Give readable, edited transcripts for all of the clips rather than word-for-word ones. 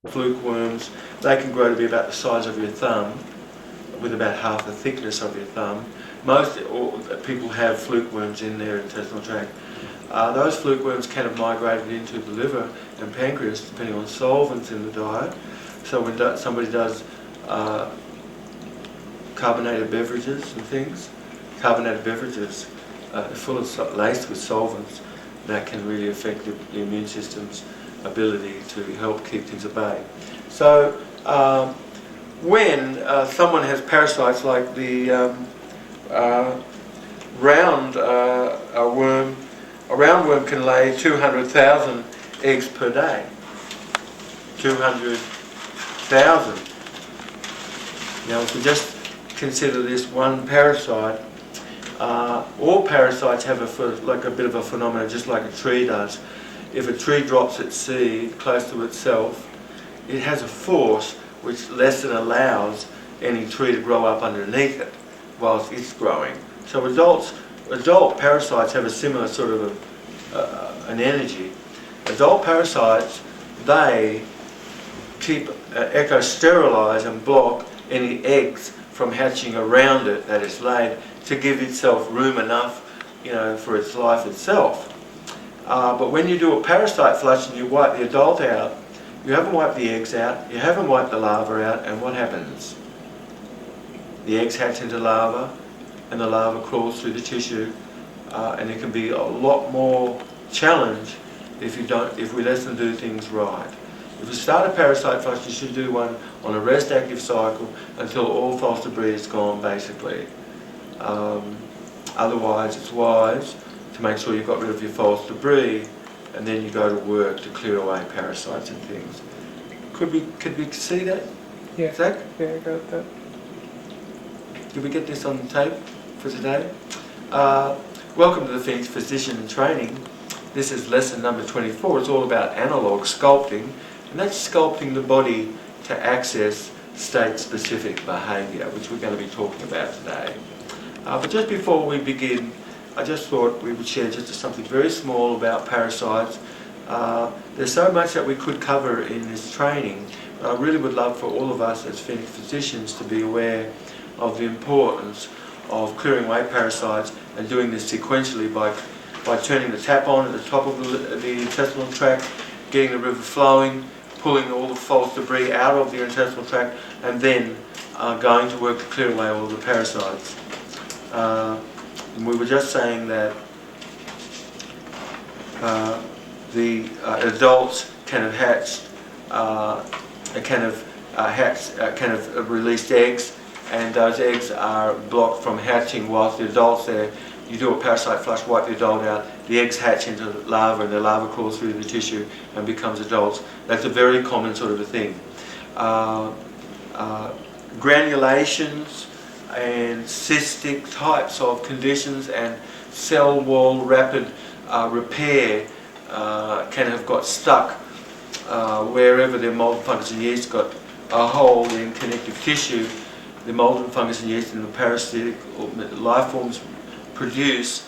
Fluke worms, they can grow to be about the size of your thumb, with about half the thickness of your thumb. Most people have fluke worms in their intestinal tract. Those fluke worms can have migrated into the liver and pancreas depending on solvents in the diet. So when somebody does carbonated beverages and things, carbonated beverages are full of laced with solvents that can really affect the immune system's ability to help keep things at bay. So when someone has parasites like the round worm, a roundworm can lay 200,000 eggs per day. 200,000. Now if we just consider this one parasite, all parasites have like a bit of a phenomenon, just like a tree does. If a tree drops its seed close to itself, it has a force which less than allows any tree to grow up underneath it whilst it's growing. So adult parasites have a similar sort of an energy. Adult parasites, they keep eco-sterilize and block any eggs from hatching around it that is laid to give itself room enough, for its life itself. But when you do a parasite flush and you wipe the adult out, you haven't wiped the eggs out, you haven't wiped the larva out, and what happens? The eggs hatch into larva, and the larva crawls through the tissue, and it can be a lot more challenge if we let them do things right. If you start a parasite flush, you should do one on a rest active cycle until all false debris is gone, basically. Otherwise, it's wise to make sure you've got rid of your false debris, and then you go to work to clear away parasites and things. Could we see that? Yeah. Zach? Yeah, I got that. Did we get this on tape for today? Welcome to the Phoenix Physician in Training. This is lesson number 24. It's all about analog sculpting, and that's sculpting the body to access state-specific behaviour, which we're going to be talking about today. But just before we begin, I just thought we would share just something very small about parasites. There's so much that we could cover in this training, but I really would love for all of us as Phoenix physicians to be aware of the importance of clearing away parasites and doing this sequentially by turning the tap on at the top of the intestinal tract, getting the river flowing, pulling all the false debris out of the intestinal tract, and then going to work to clear away all the parasites. We were just saying that the adults can have hatched, can have released eggs, and those eggs are blocked from hatching whilst the adult's there. You do a parasite flush, wipe the adult out, the eggs hatch into larva, and the larva crawls through the tissue and becomes adults. That's a very common sort of a thing. Granulations and cystic types of conditions and cell wall rapid repair can have got stuck wherever the mold and fungus and yeast got a hole in connective tissue. The mold and fungus and yeast and the parasitic life forms produce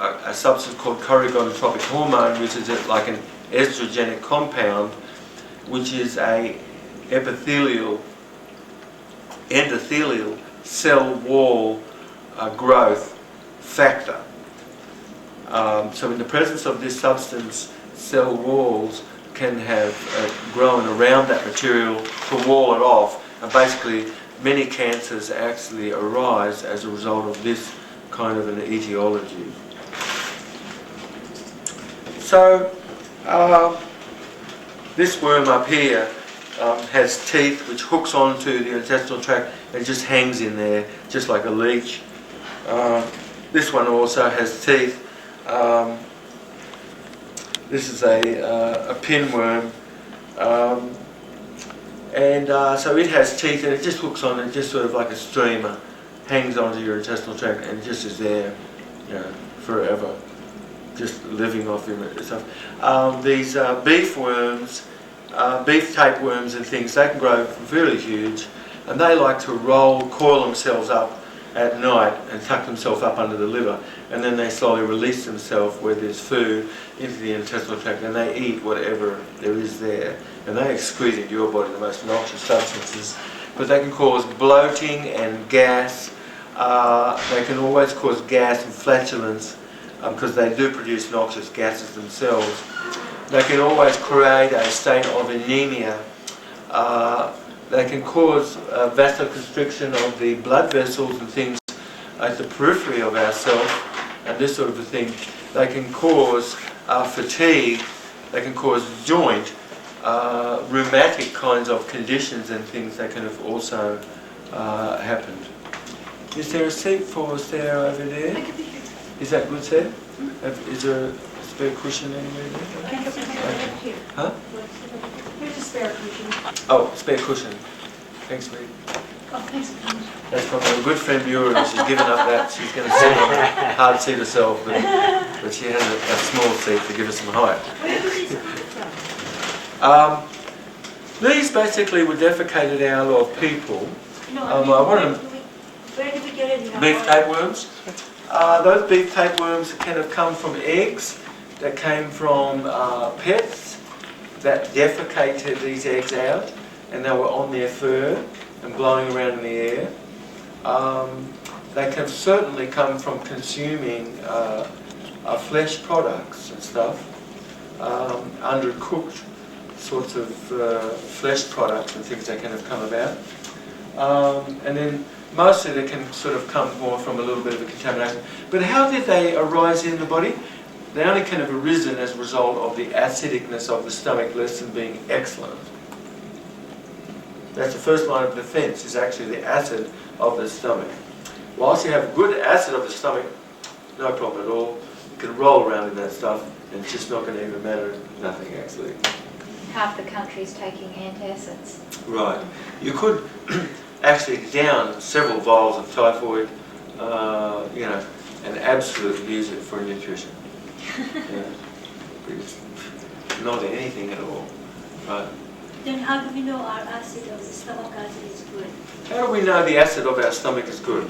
a substance called choreogonotropic hormone, which is like an estrogenic compound, which is a endothelial cell wall growth factor. So in the presence of this substance, cell walls can have grown around that material to wall it off, and basically many cancers actually arise as a result of this kind of an etiology. So this worm up here has teeth which hooks onto the intestinal tract and just hangs in there just like a leech. This one also has teeth. This is a pinworm, and so it has teeth and it just hooks on, and just sort of like a streamer hangs onto your intestinal tract and just is there, forever, just living off him and stuff. These beef worms, beef tapeworms and things, they can grow really huge, and they like to coil themselves up at night and tuck themselves up under the liver, and then they slowly release themselves where there's food into the intestinal tract, and they eat whatever there is there, and they excrete into your body the most noxious substances. But they can cause bloating and gas. They can always cause gas and flatulence because they do produce noxious gases themselves. They can always create a state of anemia. They can cause vasoconstriction of the blood vessels and things at the periphery of ourselves and this sort of a thing. They can cause fatigue. They can cause joint, rheumatic kinds of conditions and things that can have also happened. Is there a seat for Sarah over there? Is that good, Sarah? Is there a spare cushion anywhere there? Okay. Huh? Here's a spare cushion. Oh, spare cushion. Thanks, Reed. Oh, thanks. That's from a good friend Muriel. She's given up that. She's going to sit on a hard seat herself, but she has a small seat to give us some height. These basically were defecated out of people. Where did we get it? Beef tapeworms. Those beef tapeworms can have come from eggs that came from pets that defecated these eggs out, and they were on their fur and blowing around in the air. They can certainly come from consuming flesh products and stuff, undercooked sorts of flesh products and things that can have come about. And then mostly they can sort of come more from a little bit of a contamination. But how did they arise in the body? They only kind of arisen as a result of the acidicness of the stomach, less than being excellent. That's the first line of defense, is actually the acid of the stomach. Whilst you have good acid of the stomach, no problem at all. You can roll around in that stuff and it's just not going to even matter. Nothing actually. Half the country's taking antacids. Right. You could actually down several vials of typhoid, and absolutely use it for nutrition. Yeah. It's not anything at all. Right. Then how do we know our acid of the stomach acid is good? How do we know the acid of our stomach is good?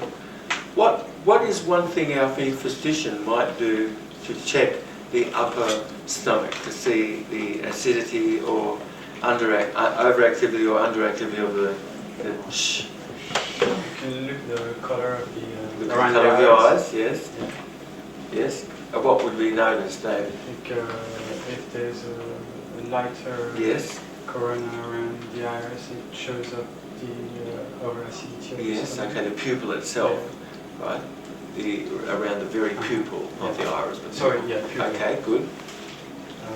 What is one thing our physician might do to check the upper stomach to see the acidity or overactivity or underactivity of the You can look the color of the around colour of the your eyes. eyes? Yes. Yeah. Yes. What would be noticed, David? I think if there's a lighter Yes. corona around the iris, it shows up the overacidity of the Yes. stomach. Okay. The pupil itself, right? Around the very pupil, not the iris, but Sorry, pupil. yeah, pupil. Okay. Good.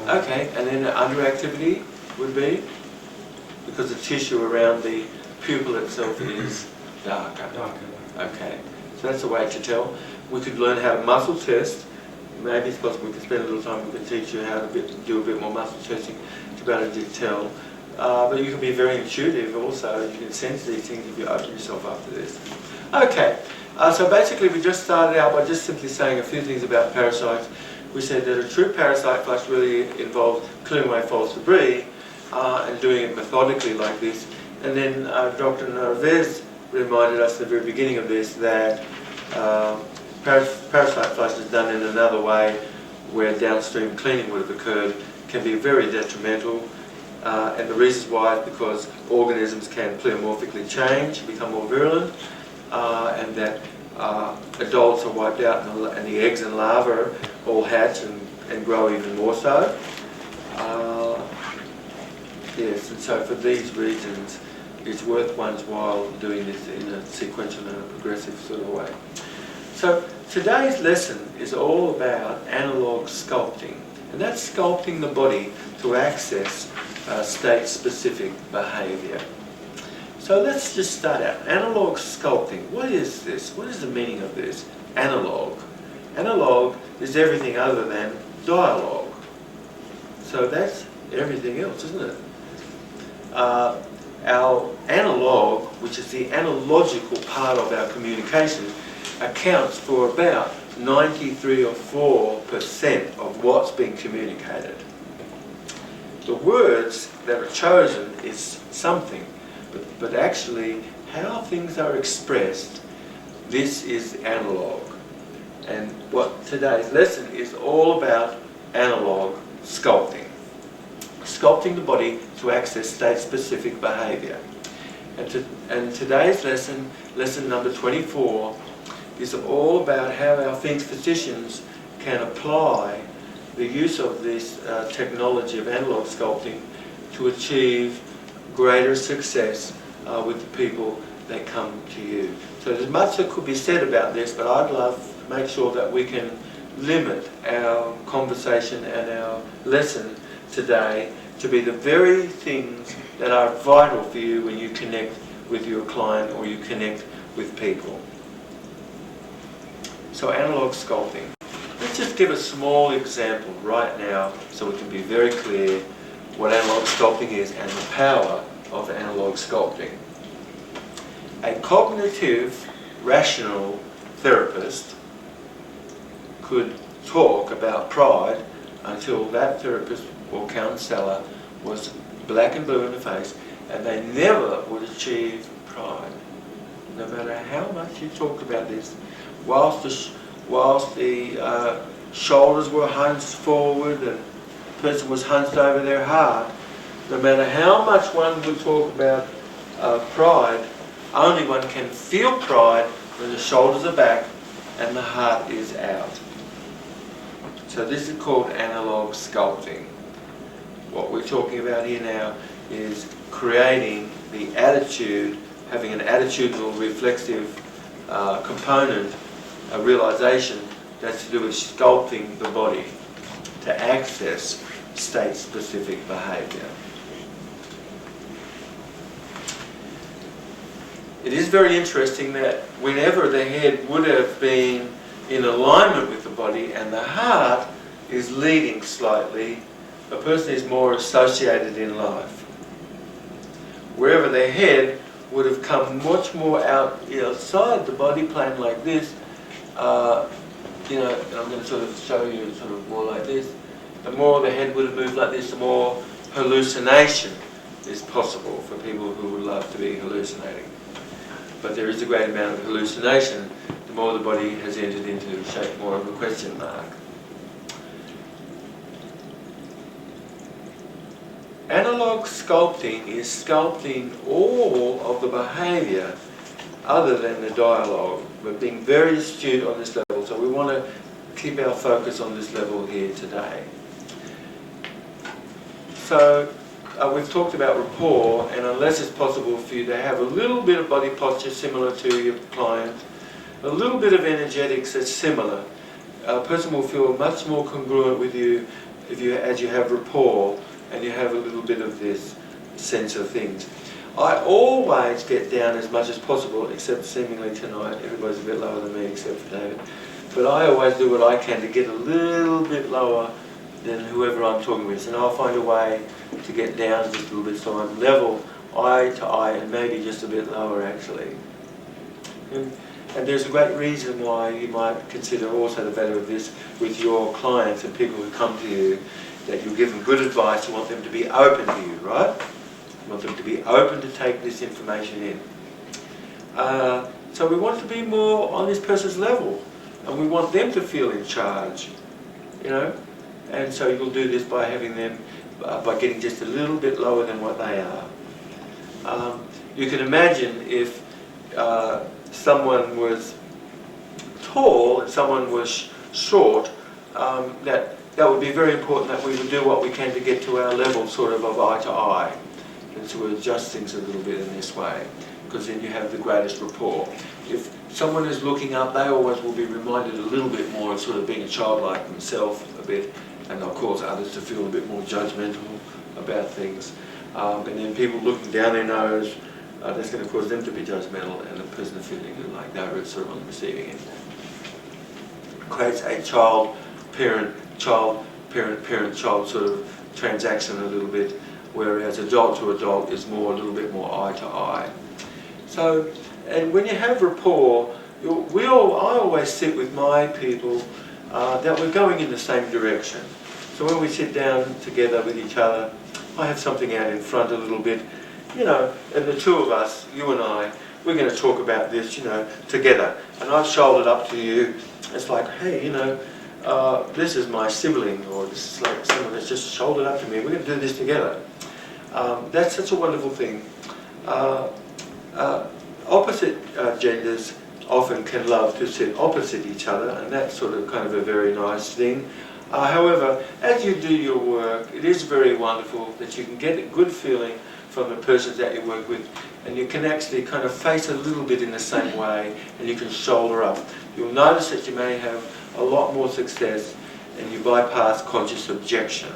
Okay. And then the underactivity would be because the tissue around the pupil itself is darker. Okay, so that's a way to tell. We could learn how to muscle test. Maybe it's possible we could spend a little time, we can teach you how to do a bit more muscle testing to be able to tell. But you can be very intuitive also. You can sense these things if you open yourself up to this. Okay, so basically we just started out by just simply saying a few things about parasites. We said that a true parasite flush really involves clearing away false debris and doing it methodically like this. And then Dr. Narvaez reminded us at the very beginning of this that parasite flush is done in another way where downstream cleaning would have occurred can be very detrimental. And the reasons why is because organisms can pleomorphically change, become more virulent, and that adults are wiped out and the eggs and larvae all hatch and grow even more so. Yes, and so for these reasons, it's worth one's while doing this in a sequential and a progressive sort of way. So today's lesson is all about analog sculpting, and that's sculpting the body to access state-specific behaviour. So let's just start out. Analog sculpting. What is this? What is the meaning of this? Analog. Analog is everything other than dialogue. So that's everything else, isn't it? Our analog, which is the analogical part of our communication, accounts for about 93 or 4% of what's being communicated. The words that are chosen is something, but actually how things are expressed This is analog. And what today's lesson is all about analog sculpting. Sculpting the body to access state-specific behaviour. And today's lesson, lesson number 24, is all about how our physicians can apply the use of this technology of analog sculpting to achieve greater success with the people that come to you. So there's much that could be said about this, but I'd love to make sure that we can limit our conversation and our lesson today to be the very things that are vital for you when you connect with your client or you connect with people. So analog sculpting. Let's just give a small example right now so we can be very clear what analog sculpting is and the power of analog sculpting. A cognitive, rational therapist could talk about pride until that therapist or counsellor was black and blue in the face, and they never would achieve pride. No matter how much you talked about this, whilst the shoulders were hunched forward and the person was hunched over their heart, no matter how much one would talk about pride, only one can feel pride when the shoulders are back and the heart is out. So this is called analog sculpting. What we're talking about here now is creating the attitude, having an attitudinal reflexive component, a realization that's to do with sculpting the body to access state-specific behaviour. It is very interesting that whenever the head would have been in alignment with the body and the heart is leading slightly, a person is more associated in life. Wherever their head would have come much more outside the body plane like this, and I'm going to sort of show you sort of more like this, the more the head would have moved like this, the more hallucination is possible for people who would love to be hallucinating. But there is a great amount of hallucination the more the body has entered into shape more of a question mark. Analog sculpting is sculpting all of the behaviour other than the dialogue, but being very astute on this level. So we want to keep our focus on this level here today. So we've talked about rapport, and unless it's possible for you to have a little bit of body posture similar to your client, a little bit of energetics that's similar, a person will feel much more congruent with you as you have rapport and you have a little bit of this sense of things. I always get down as much as possible, except seemingly tonight. Everybody's a bit lower than me except for David. But I always do what I can to get a little bit lower than whoever I'm talking with. And I'll find a way to get down just a little bit so I'm level, eye to eye, and maybe just a bit lower actually. And there's a great reason why you might consider also the value of this with your clients and people who come to you, that you give them good advice. You want them to be open to you, right? You want them to be open to take this information in. So we want to be more on this person's level, and we want them to feel in charge, you know. And so you'll do this by having them, by getting just a little bit lower than what they are. You can imagine if someone was tall and someone was short, that would be very important that we would do what we can to get to our level sort of eye to eye, and to adjust things a little bit in this way, because then you have the greatest rapport. If someone is looking up, they always will be reminded a little bit more of sort of being a childlike themselves a bit, and they'll cause others to feel a bit more judgmental about things. And then people looking down their nose, that's going to cause them to be judgmental, and the person feeling like they're sort of on the receiving end. It creates a child-parent sort of transaction a little bit, whereas adult to adult is more a little bit more eye to eye. So, and when you have rapport, I always sit with my people that we're going in the same direction. So when we sit down together with each other, I have something out in front a little bit, you know, and the two of us, you and I, we're going to talk about this, together. And I've shouldered up to you. It's like, hey, this is my sibling, or this is like someone that's just shouldered up to me. We're going to do this together. That's such a wonderful thing. Opposite genders often can love to sit opposite each other, and that's sort of kind of a very nice thing. However, as you do your work, it is very wonderful that you can get a good feeling from the persons that you work with, and you can actually kind of face a little bit in the same way, and you can shoulder up. You'll notice that you may have a lot more success, and you bypass conscious objection.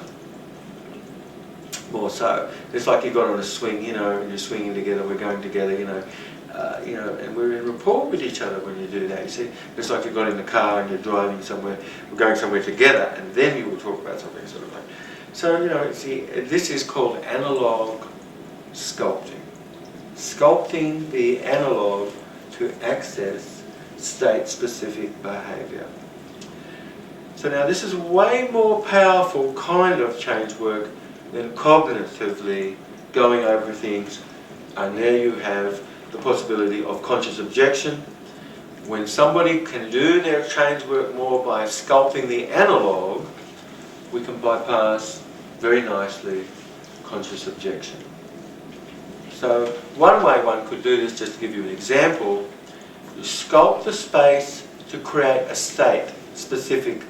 More so. It's like you got on a swing, and you're swinging together, we're going together, and we're in rapport with each other when you do that. You see, it's like you got in the car and you're driving somewhere, we're going somewhere together, and then you will talk about something sort of like. So, see, this is called analog sculpting. Sculpting the analog to access state-specific behaviour. So now this is way more powerful kind of change work than cognitively going over things, and there you have the possibility of conscious objection. When somebody can do their change work more by sculpting the analog, we can bypass very nicely conscious objection. So one way one could do this, just to give you an example, you sculpt the space to create a state-specific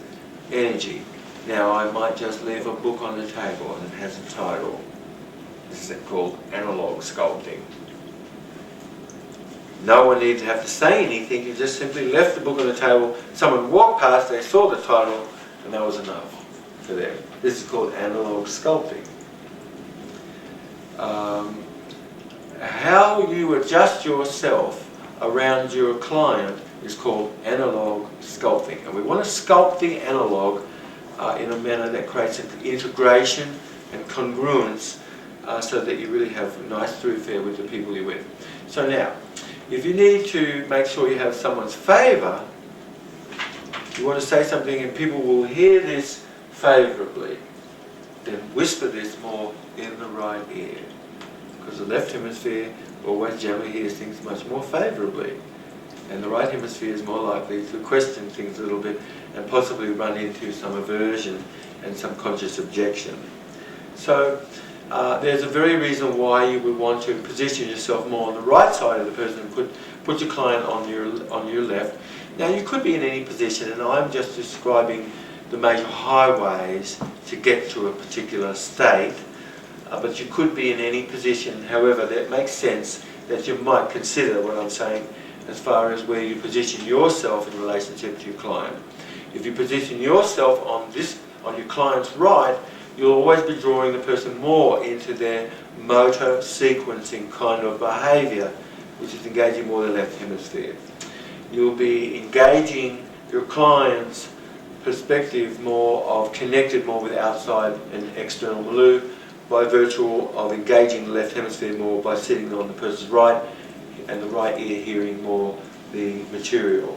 energy. Now I might just leave a book on the table and it has a title. This is called analog sculpting. No one needs to have to say anything, you just simply left the book on the table, someone walked past, they saw the title, and that was enough for them. This is called analog sculpting. How you adjust yourself around your client is called analog sculpting. And we want to sculpt the analog in a manner that creates an integration and congruence so that you really have a nice thoroughfare with the people you're with. So now, if you need to make sure you have someone's favour, you want to say something and people will hear this favourably, then whisper this more in the right ear. Because the left hemisphere always generally hears things much more favourably, and the right hemisphere is more likely to question things a little bit and possibly run into some aversion and some conscious objection. So there's a very reason why you would want to position yourself more on the right side of the person and put your client on your left. Now you could be in any position, and I'm just describing the major highways to get to a particular state. But you could be in any position, however, that makes sense that you might consider what I'm saying as far as where you position yourself in relationship to your client. If you position yourself on your client's right, you'll always be drawing the person more into their motor sequencing kind of behaviour, which is engaging more the left hemisphere. You'll be engaging your client's perspective more of connected more with outside and external milieu, by virtue of engaging the left hemisphere more by sitting on the person's right and the right ear hearing more the material.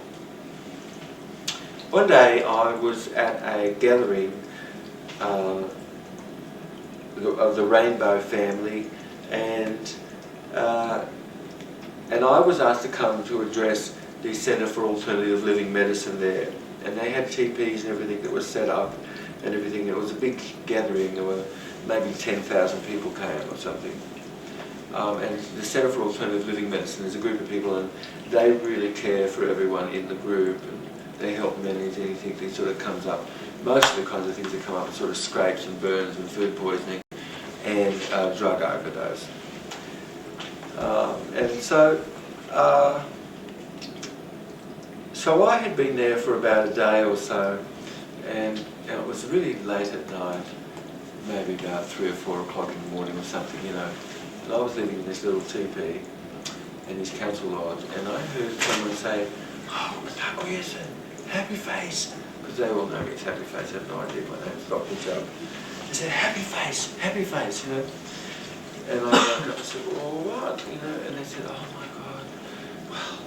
One day I was at a gathering of the Rainbow family, and I was asked to come to address the Centre for Alternative Living Medicine there, and they had TPs and everything that was set up and everything. It was a big gathering. There were maybe 10,000 people came or something. And the Centre for Alternative Living Medicine is a group of people, and they really care for everyone in the group, and they help manage anything that sort of comes up. Most of the kinds of things that come up are sort of scrapes and burns and food poisoning and drug overdose. So I had been there for about a day or so, and it was really late at night, maybe about 3 or 4 o'clock in the morning or something, and I was living in this little teepee in this council lodge, and I heard someone say, "Oh yes, happy face," because they all know me as Happy Face. I have no idea my name's Dr. Jubb. They said, happy face, and I woke up and said, "Well, what?" And they said, "Oh my God, well,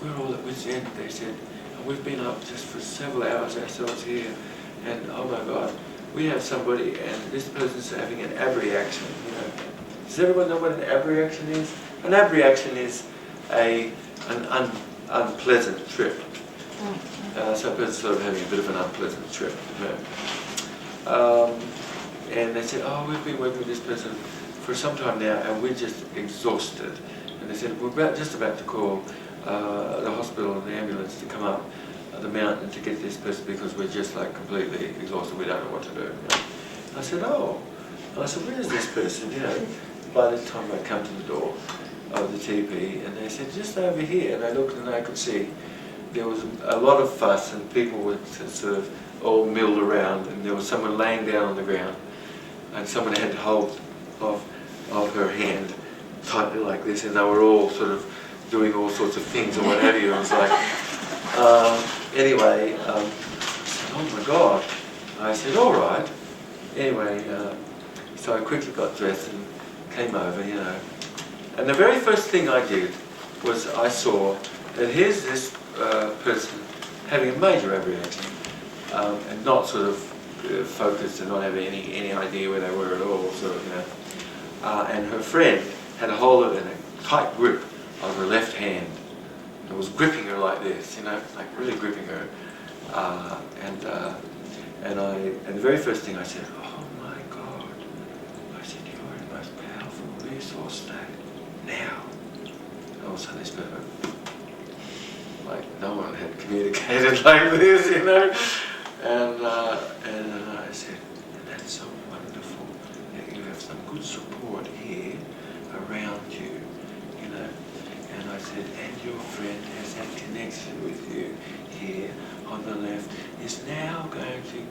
we're all at wit's end," they said, "and we've been up just for several hours ourselves here, and oh my God, we have somebody, and this person's having an abreaction." Does everyone know what an abreaction is? An abreaction is an unpleasant trip. So a person sort of having a bit of an unpleasant trip. And they said, oh, we've been working with this person for some time now and we're just exhausted. And they said, we're just about to call the hospital and the ambulance to come up the mountain to get this person because we're just like completely exhausted, we don't know what to do. You know? I said, oh. And I said, where is this person? You know, by the time I come to the door of the teepee, and they said, just over here. And I looked and I could see there was a lot of fuss and people were sort of all milled around, and there was someone laying down on the ground and someone had hold of her hand tightly like this, and they were all sort of doing all sorts of things or what have you. It was like, anyway, I said, oh my God. I said, all right. Anyway, so I quickly got dressed and came over, you know. And the very first thing I did was I saw that here's this person having a major apprehension and not sort of focused and not having any idea where they were at all, sort of, you know. And her friend had a hold of it in a tight grip of her left hand and was gripping her like this, you know, like really gripping her. And the very first thing I said, oh my God, I said, you are in the most powerful resource state now. And all of a sudden this person, like no one had communicated like this, you know. And I said, and that's so wonderful that you have some good support here around you, you know. And I said, and your friend has that connection with you here on the left, is now going to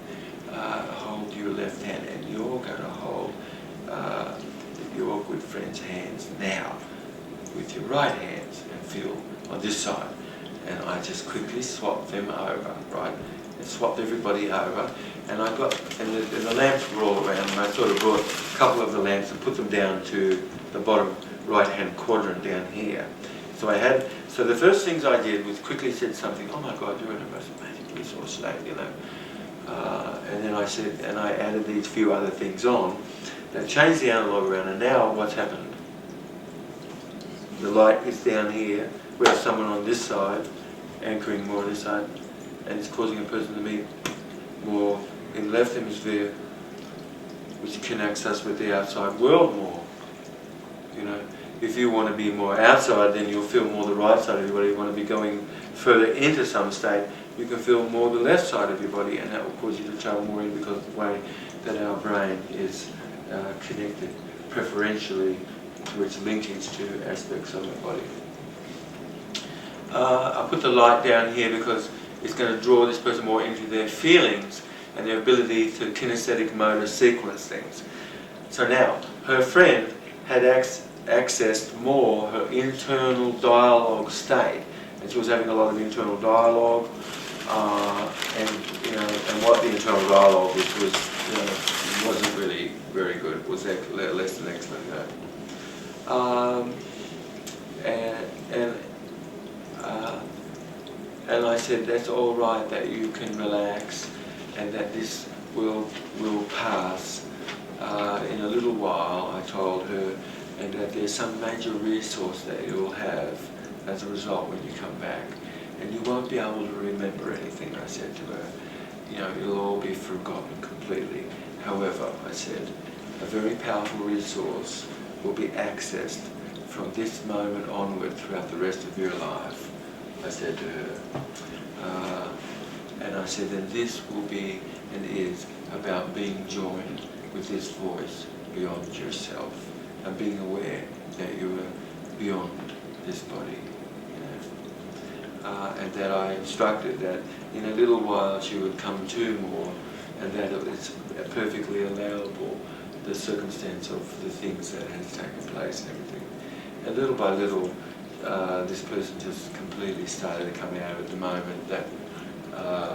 hold your left hand, and you're going to hold your good friend's hands now with your right hands and feel on this side. And I just quickly swapped them over, right? And swapped everybody over, and I got, and the lamps were all around, and I sort of brought a couple of the lamps and put them down to the bottom right-hand quadrant down here. So the first things I did was quickly said something, oh my God, you're in the most amazing resource state, you know. And then I said, and I added these few other things on that changed the analog around, and now what's happened? The light is down here, we have someone on this side, anchoring more on this side, and it's causing a person to be more in the left hemisphere, which connects us with the outside world more. You know, if you want to be more outside, then you'll feel more the right side of your body. If you want to be going further into some state, you can feel more the left side of your body, and that will cause you to travel more in because of the way that our brain is connected preferentially to its linkage to aspects of the body. I put the light down here because it's going to draw this person more into their feelings and their ability to kinesthetic motor sequence things. So now, her friend had accessed more her internal dialogue state, and she was having a lot of internal dialogue, and what the internal dialogue was wasn't really very good. It was less than excellent. You know? And I said, that's all right that you can relax and that this will pass in a little while, I told her, and that there's some major resource that you'll have as a result when you come back. And you won't be able to remember anything, I said to her. You know, it'll all be forgotten completely. However, I said, a very powerful resource will be accessed from this moment onward throughout the rest of your life, I said to her. And I said, and this will be and is about being joined with this voice beyond yourself and being aware that you are beyond this body. You know? And that I instructed that in a little while she would come to more, and that it's perfectly allowable, the circumstance of the things that has taken place and everything. And little by little, this person just completely started to come out at the moment that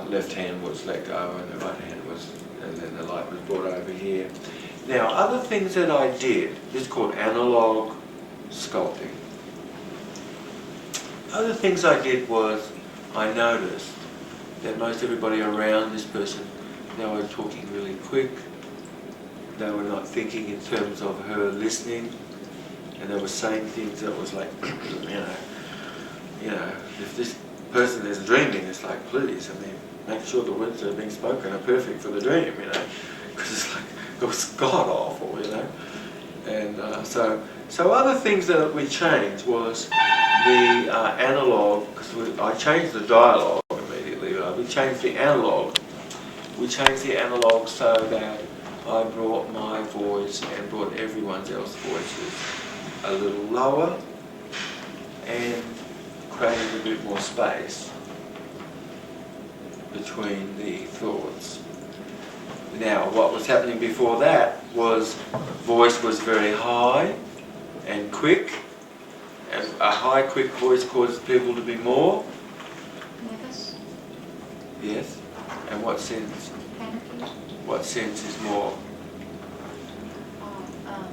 left hand was let go and the right hand was, and then the light was brought over here. Now, other things that I did, this is called analog sculpting. Other things I did was, I noticed that most everybody around this person, they were talking really quick, they were not thinking in terms of her listening, and they were saying things that was like, you know, you know, if this person is dreaming, it's like, please, I mean, make sure the words that are being spoken are perfect for the dream, you know, because it's like, it was god awful, you know. And so other things that we changed was the analog, because I changed the dialogue immediately, we changed the analog. We changed the analog so that I brought my voice and brought everyone else's voices a little lower and created a bit more space between the thoughts. Now, what was happening before that was voice was very high and quick, and a high, quick voice causes people to be more. Nervous? Yes. And what sense? Panicky? What sense is more? Oh,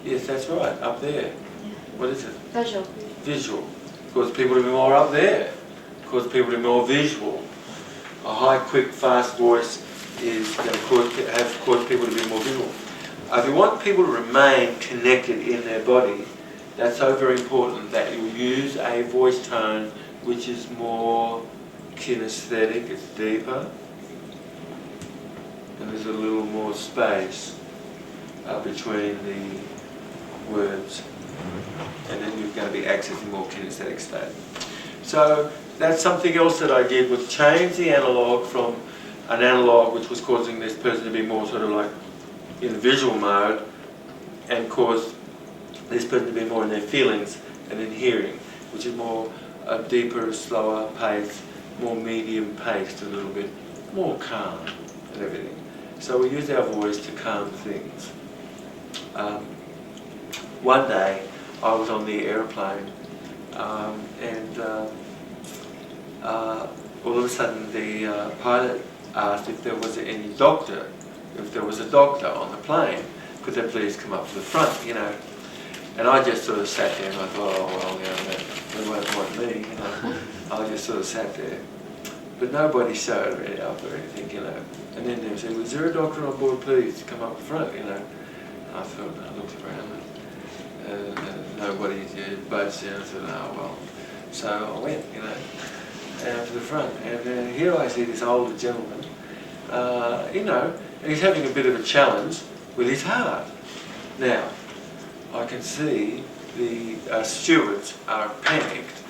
Yes, that's right, up there. yeah. What is it? Visual. Visual. Causes people to be more up there. Causes people to be more visual. A high, quick, fast voice is going to cause people to be more visual. If you want people to remain connected in their body, that's so very important that you use a voice tone which is more kinesthetic, it's deeper, and there's a little more space between the words, and then you're going to be accessing more kinesthetic state. So that's something else that I did, was change the analog from an analog which was causing this person to be more sort of like in visual mode, and cause this person to be more in their feelings and in hearing, which is more a deeper, slower pace, more medium paced, a little bit more calm and everything. So we use our voice to calm things. One day I was on the airplane and all of a sudden the pilot asked if there was any doctor, if there was a doctor on the plane, could they please come up to the front, you know. And I just sort of sat there and I thought, oh well, you know, they won't want me, you know. I just sort of sat there. But nobody showed me up or anything, you know. And then they said, was there a doctor on board, please, to come up the front, you know. And I thought, I looked around and nobody did, but I said, oh well. So I went, you know, down to the front. And here I see this older gentleman, you know, and he's having a bit of a challenge with his heart. Now, I can see the stewards are panicked,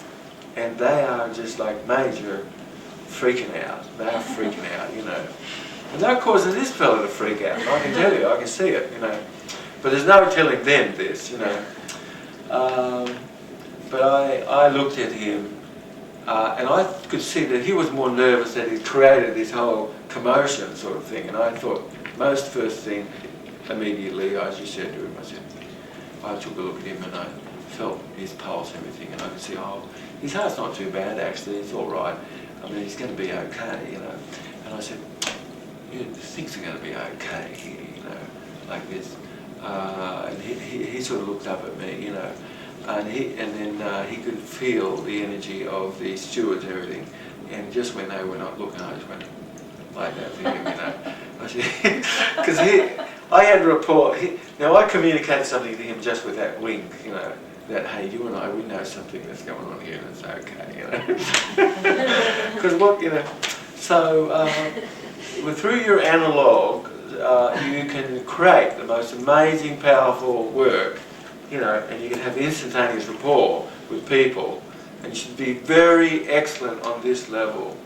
and they are just like major freaking out. They are freaking out, you know. And that causes this fellow to freak out. I can tell you, I can see it, you know. But there's no telling them this, you know. But I looked at him, and I could see that he was more nervous that he created this whole commotion sort of thing. And I thought, most first thing, immediately, as you said to him, I took a look at him and I felt his pulse and everything, and I could see, oh, his heart's not too bad actually, it's all right. I mean, he's going to be okay, you know. And I said, yeah, things are going to be okay here, you know, like this. And he sort of looked up at me, you know, and then he could feel the energy of the stewards and everything. And just when they were not looking, I just went like that to him, you know. Because I had a report. Now I communicated something to him just with that wink, you know, that hey, you and I, we know something that's going on here, and it's okay, you know. Because what, you know, so through your analog, you can create the most amazing, powerful work, you know, and you can have instantaneous rapport with people, and you should be very excellent on this level.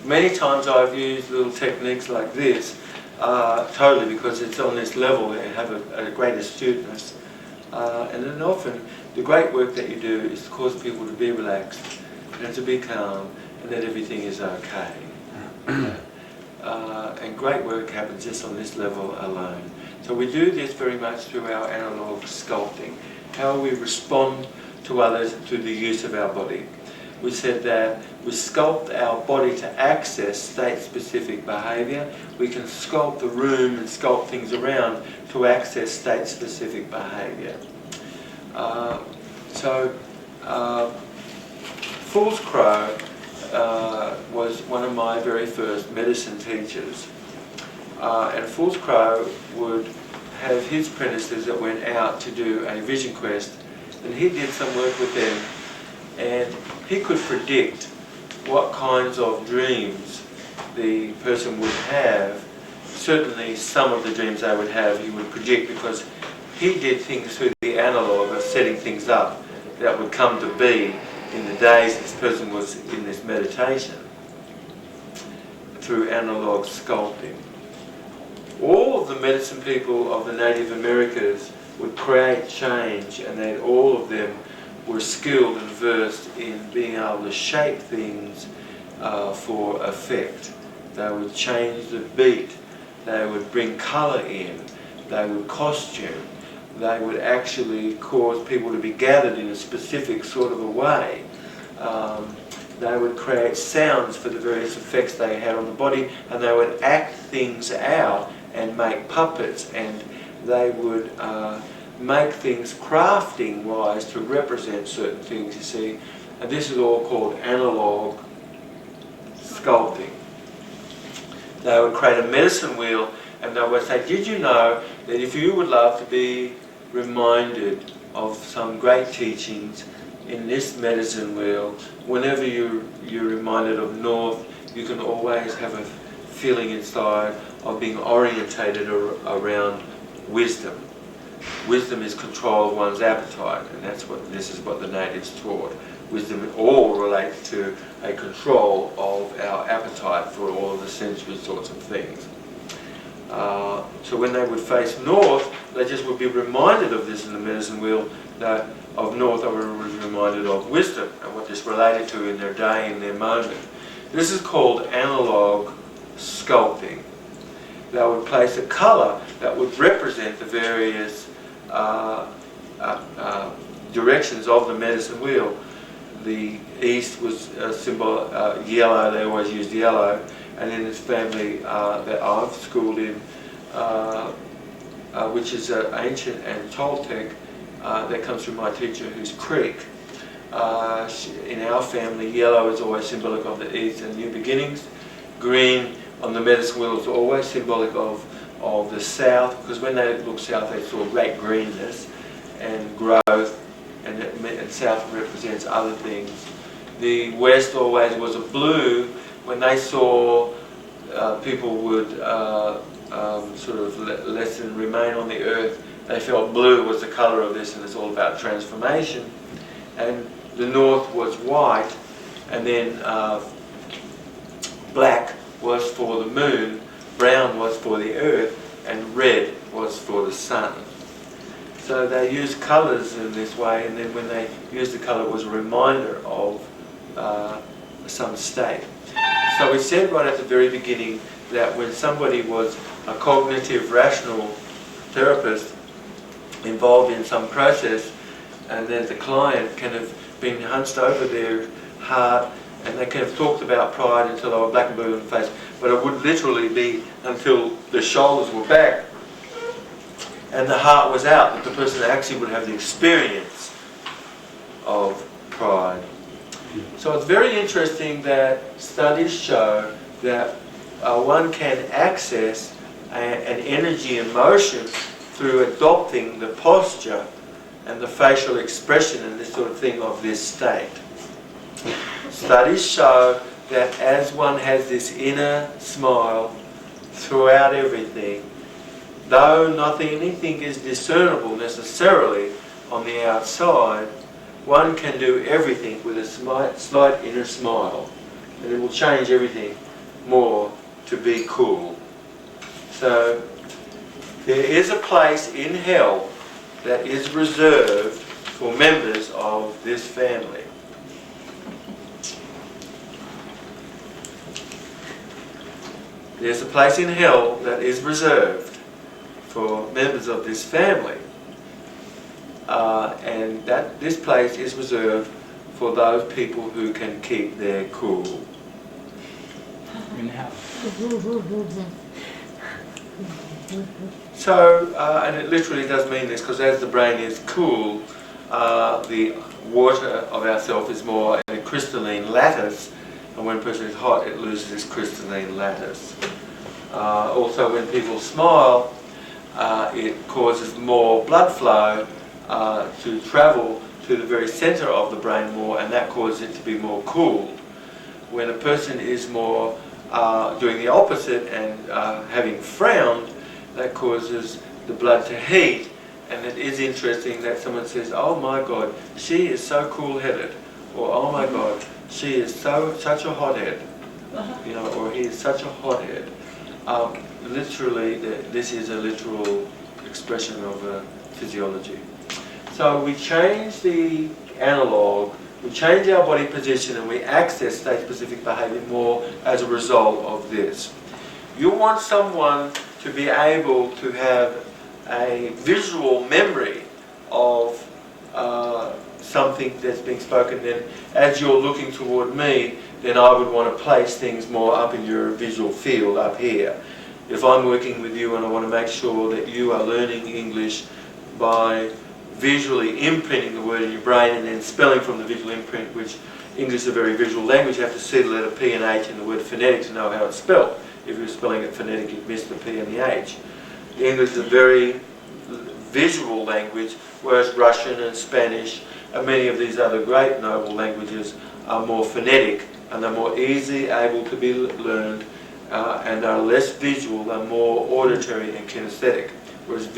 Many times I've used little techniques like this, totally because it's on this level and have a great astuteness. And then often the great work that you do is to cause people to be relaxed and to be calm and that everything is okay. And great work happens just on this level alone. So we do this very much through our analog sculpting, how we respond to others through the use of our body. We said that we sculpt our body to access state-specific behaviour. We can sculpt the room and sculpt things around to access state-specific behaviour. Fool's Crow was one of my very first medicine teachers. And Fool's Crow would have his apprentices that went out to do a vision quest and he did some work with them, and he could predict what kinds of dreams the person would have. Certainly some of the dreams they would have he would predict, because he did things through the analogue of setting things up that would come to be in the days this person was in this meditation, through analogue sculpting. All of the medicine people of the Native Americas would create change, and all of them were skilled and versed in being able to shape things for effect. They would change the beat, they would bring colour in, they would costume, they would actually cause people to be gathered in a specific sort of a way. They would create sounds for the various effects they had on the body, and they would act things out and make puppets, and they would make things crafting-wise to represent certain things, you see. And this is all called analogue sculpting. They would create a medicine wheel, and they would say, did you know that if you would love to be reminded of some great teachings in this medicine wheel, whenever you're reminded of North, you can always have a feeling inside of being orientated around wisdom. Wisdom is control of one's appetite, and this is what the natives taught. Wisdom all relates to a control of our appetite for all of the sensory sorts of things. So when they would face North, they just would be reminded of this in the medicine wheel, that of North they were reminded of wisdom and what this related to in their day, in their moment. This is called analogue sculpting. They would place a colour that would represent the various directions of the medicine wheel. The east was a symbol, yellow, they always used yellow, and in this family that I've schooled in, which is ancient and Toltec, that comes from my teacher who's Creek. In our family, yellow is always symbolic of the east and new beginnings. Green on the medicine wheel is always symbolic of the south, because when they looked south they saw great greenness and growth, and south represents other things. The west always was a blue. When they saw people would sort of less than remain on the earth, they felt blue was the colour of this, and it's all about transformation. And the north was white, and then black was for the moon, brown was for the earth, and red was for the sun. So they used colours in this way, and then when they used the colour, it was a reminder of some state. So we said right at the very beginning that when somebody was a cognitive, rational therapist involved in some process, and then the client can have been hunched over their heart, and they can have talked about pride until they were black and blue in the face, but it would literally be until the shoulders were back and the heart was out that the person actually would have the experience of pride. So it's very interesting that studies show that one can access an energy and motion through adopting the posture and the facial expression and this sort of thing of this state. Studies show that as one has this inner smile throughout everything, though anything is discernible necessarily on the outside, one can do everything with a slight inner smile, and it will change everything more to be cool. So there is a place in hell that is reserved for members of this family. There's a place in hell that is reserved for members of this family. And this place is reserved for those people who can keep their cool. In hell. So, and it literally does mean this, because as the brain is cool, the water of ourself is more in a crystalline lattice, and when a person is hot, it loses its crystalline lattice. Also, when people smile, it causes more blood flow to travel to the very center of the brain more, and that causes it to be more cooled. When a person is more doing the opposite and having frowned, that causes the blood to heat. And it is interesting that someone says, "Oh my God, she is so cool-headed," or "Oh my God, she is such a hothead," you know, or "He is such a hothead." Literally, this is a literal expression of physiology. So we change the analog, we change our body position, and we access state-specific behavior more as a result of this. You want someone to be able to have a visual memory of something that's being spoken. Then as you're looking toward me, then I would want to place things more up in your visual field up here. If I'm working with you and I want to make sure that you are learning English by visually imprinting the word in your brain and then spelling from the visual imprint, which English is a very visual language, you have to see the letter P and H in the word phonetic to know how it's spelled. If you're spelling it phonetic, you'd miss the P and the H. English is a very visual language, whereas Russian and Spanish and many of these other great noble languages are more phonetic and they're more easily able to be learned and are less visual, they're more auditory and kinesthetic. Whereas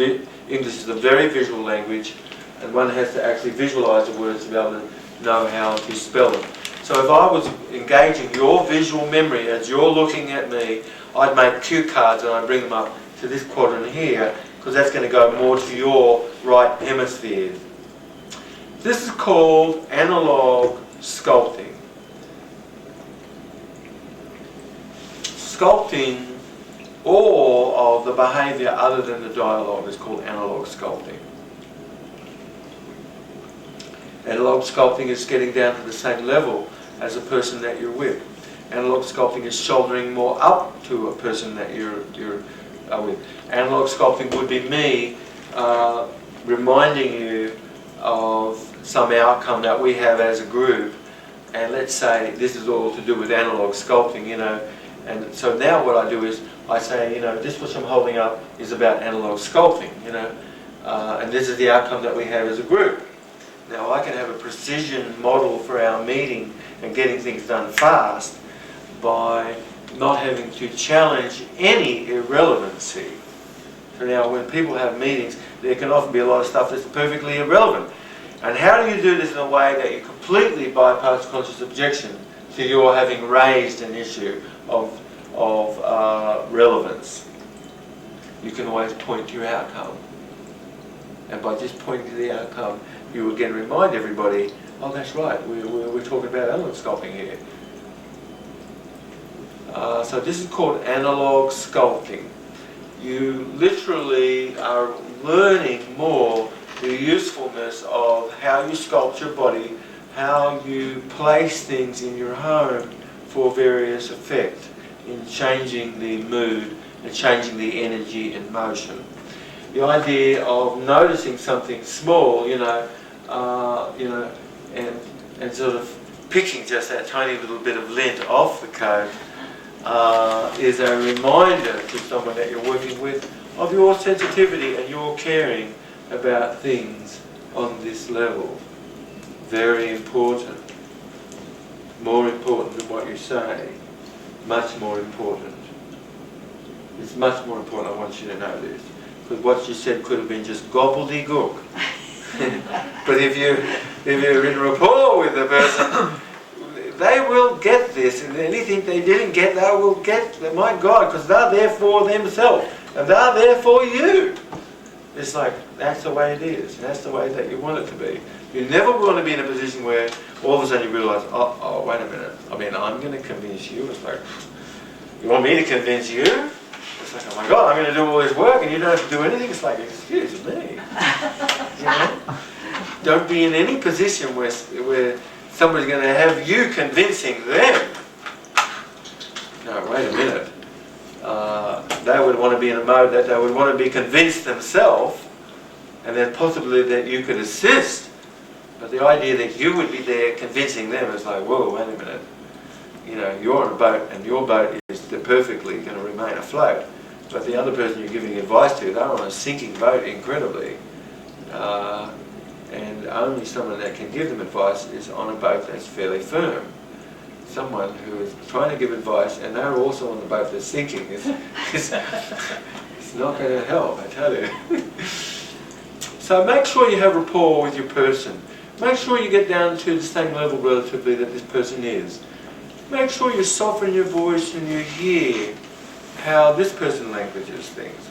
English is a very visual language and one has to actually visualize the words to be able to know how to spell them. So if I was engaging your visual memory as you're looking at me, I'd make cue cards and I'd bring them up to this quadrant here, because that's going to go more to your right hemisphere. This is called analog sculpting. Sculpting all of the behavior other than the dialogue is called analog sculpting. Analog sculpting is getting down to the same level as a person that you're with. Analog sculpting is shouldering more up to a person that you're with. Analog sculpting would be me reminding you of some outcome that we have as a group, and let's say this is all to do with analog sculpting, you know, and so now what I do is I say, you know, this which I'm holding up is about analog sculpting, you know, and this is the outcome that we have as a group. Now I can have a precision model for our meeting and getting things done fast by not having to challenge any irrelevancy. So now when people have meetings, there can often be a lot of stuff that's perfectly irrelevant. And how do you do this in a way that you completely bypass conscious objection to your having raised an issue of relevance? You can always point to your outcome. And by just pointing to the outcome, you again remind everybody, oh that's right, we're talking about analog sculpting here. So this is called analog sculpting. You literally are learning more the usefulness of how you sculpt your body, how you place things in your home for various effect in changing the mood and changing the energy and motion. The idea of noticing something small, you know, and sort of picking just that tiny little bit of lint off the coat is a reminder to someone that you're working with of your sensitivity and your caring about things on this level. Very important. More important than what you say. Much more important. It's much more important, I want you to know this. Because what you said could have been just gobbledygook. But if you're in rapport with the person, they will get this, and anything they didn't get, they will get, my God, because they're there for themselves, and they're there for you. It's like, that's the way it is, and that's the way that you want it to be. You never want to be in a position where all of a sudden you realise, oh, wait a minute, I mean, I'm going to convince you. It's like, you want me to convince you? It's like, oh my God, I'm going to do all this work and you don't have to do anything. It's like, excuse me. You know? Don't be in any position where somebody's going to have you convincing them. No, wait a minute. They would want to be in a mode that they would want to be convinced themselves, and then possibly that you could assist. But the idea that you would be there convincing them is like, whoa, wait a minute. You know, you're on a boat and your boat is perfectly going to remain afloat. But the other person you're giving advice to, they're on a sinking boat incredibly. And only someone that can give them advice is on a boat that's fairly firm. Someone who is trying to give advice and they're also on the boat that's sinking is it's not going to help, I tell you. So make sure you have rapport with your person. Make sure you get down to the same level relatively that this person is. Make sure you soften your voice and you hear how this person languages things.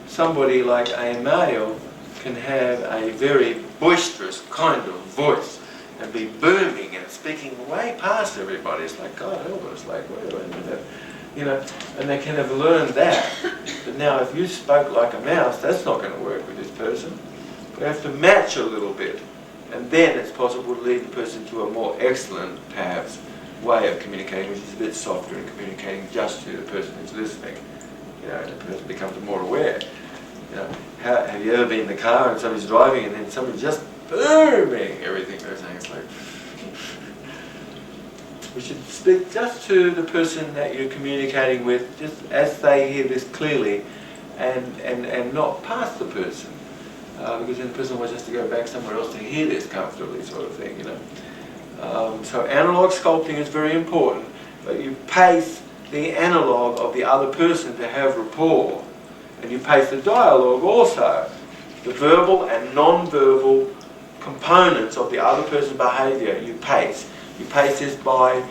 Somebody like a male can have a very boisterous kind of voice and be booming and speaking way past everybody. It's like, God help us, like, wait a minute. You know, and they can have learned that. But now if you spoke like a mouse, that's not going to work with this person. You have to match a little bit. And then it's possible to lead the person to a more excellent, perhaps, way of communicating, which is a bit softer and communicating just to the person who's listening. You know, and the person becomes more aware. You know, have you ever been in the car and somebody's driving and then somebody's just booming everything they're saying? It's like, we should speak just to the person that you're communicating with, just as they hear this clearly, and not past the person, because then the person wants us to go back somewhere else to hear this comfortably, sort of thing, you know. So analog sculpting is very important, but you pace the analog of the other person to have rapport, and you pace the dialogue also, the verbal and non-verbal components of the other person's behaviour. You pace. You pace this by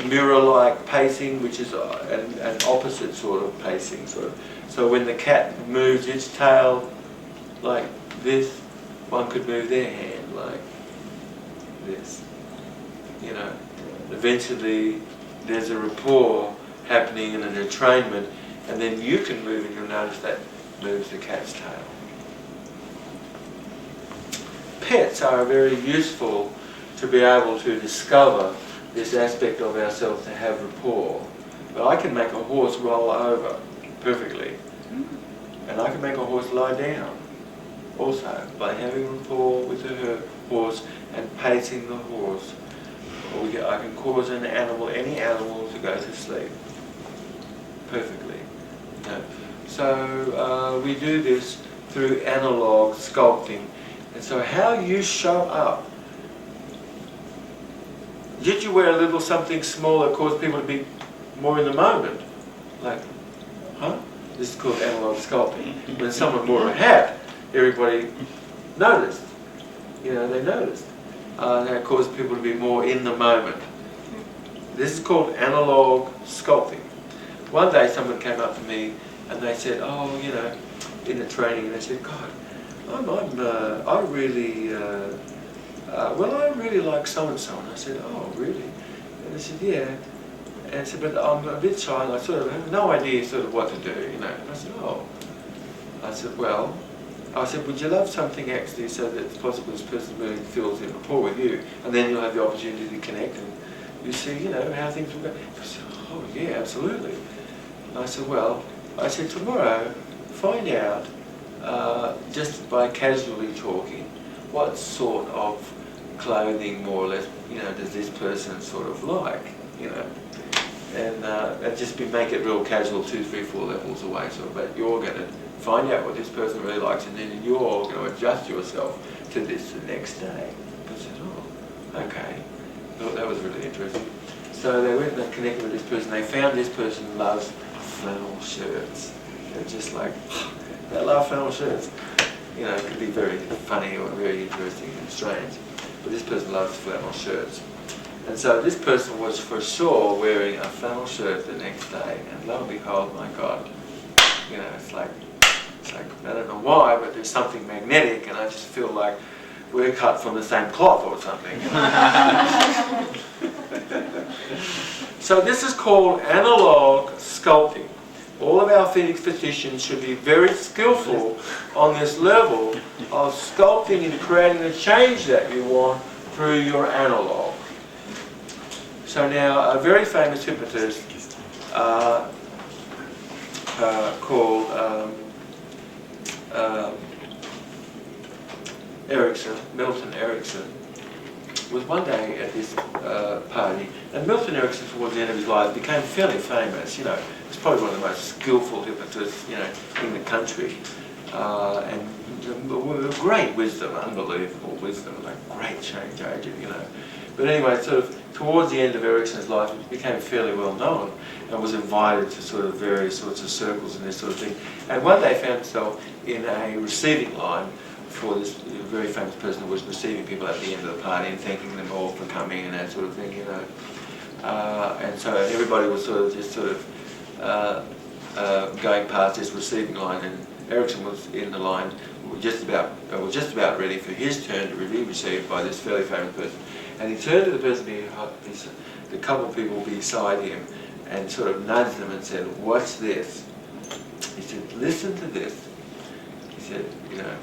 mirror-like pacing, which is an opposite sort of pacing. So when the cat moves its tail like this, one could move their hand like this. You know, eventually there's a rapport happening and an entrainment, and then you can move and you'll notice that moves the cat's tail. Pets are very useful to be able to discover this aspect of ourselves, to have rapport. But I can make a horse roll over perfectly. And I can make a horse lie down also by having rapport with the horse and pacing the horse. Or I can cause an animal, any animal, to go to sleep perfectly. You know? So we do this through analog sculpting. And so how you show up. Did you wear a little something small that caused people to be more in the moment? Like, huh? This is called analog sculpting. When someone wore a hat, everybody noticed. You know, they noticed. That caused people to be more in the moment. This is called analog sculpting. One day someone came up to me and they said, oh, you know, in the training, they said, God, I really like so-and-so. And I said, oh, really? And they said, yeah. And I said, but I'm a bit shy and I sort of have no idea sort of what to do, you know. And I said, oh. I said, well, would you love something actually so that it's possible this person really feels in rapport with you, and then you'll have the opportunity to connect and you see, you know, how things will go. I said, oh, yeah, absolutely. And I said, well, tomorrow, find out, just by casually talking, what sort of clothing, more or less, you know, does this person sort of like, you know, and just make it real casual, 2, 3, 4 levels away. So, but you're going to find out what this person really likes, and then you're going to adjust yourself to this the next day. I said, oh, okay. Thought that was really interesting. So they went and they connected with this person. They found this person loves flannel shirts. They're just like, they love flannel shirts. You know, it could be very funny or very interesting and strange. But this person loves flannel shirts. And so this person was for sure wearing a flannel shirt the next day. And lo and behold, my God, you know, it's like, I don't know why, but there's something magnetic, and I just feel like we're cut from the same cloth or something. So this is called analog sculpting. All of our Phoenix physicians should be very skillful on this level of sculpting and creating the change that you want through your analog. So now, a very famous hypnotist called Milton Erickson, was one day at this party, and Milton Erickson towards the end of his life became fairly famous. You know, he was probably one of the most skillful hypnotists, you know, in the country. and great wisdom, unbelievable wisdom, like great change agent, you know. But anyway, sort of towards the end of Ericsson's life, it became fairly well known and was invited to sort of various sorts of circles and this sort of thing. And one day found himself in a receiving line for this very famous person who was receiving people at the end of the party and thanking them all for coming and that sort of thing, you know. And so everybody was sort of just sort of going past this receiving line, and Ericsson was in the line, was just about ready for his turn to be received by this fairly famous person. And he turned to the person the couple of people beside him, and sort of nudged them and said, "What's this?" He said, "Listen to this." He said, you know,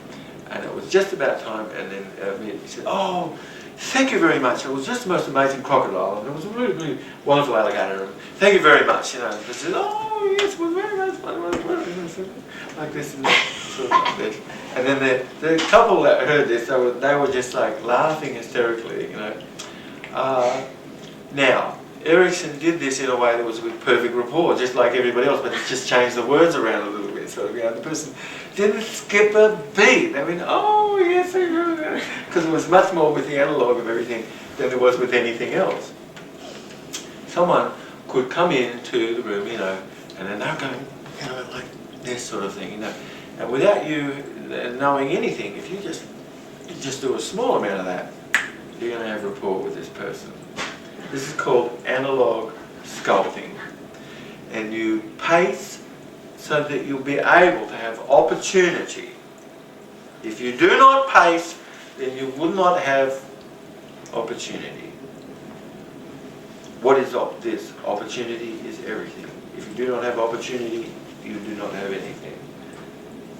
and it was just about time, and then he said, "Oh, thank you very much. It was just the most amazing crocodile, and it was a really, really wonderful alligator. And thank you very much." You know, and he said, "Oh, yes, it was very much fun." Like this and that, sort of like this. And then the couple that heard this, they were just like laughing hysterically, you know. Now, Ericsson did this in a way that was with perfect rapport, just like everybody else, but he just changed the words around a little bit. Sort of, you know, the person didn't skip a beat. I mean, "Oh, yes," because it was much more with the analogue of everything than it was with anything else. Someone could come into the room, you know, and then they're going, you know, like this sort of thing, you know, and without you knowing anything, if you just do a small amount of that, you're going to have rapport with this person. This is called analog sculpting, and you pace so that you'll be able to have opportunity. If you do not pace, then you will not have opportunity. What is this? Opportunity is everything. If you do not have opportunity, you do not have anything.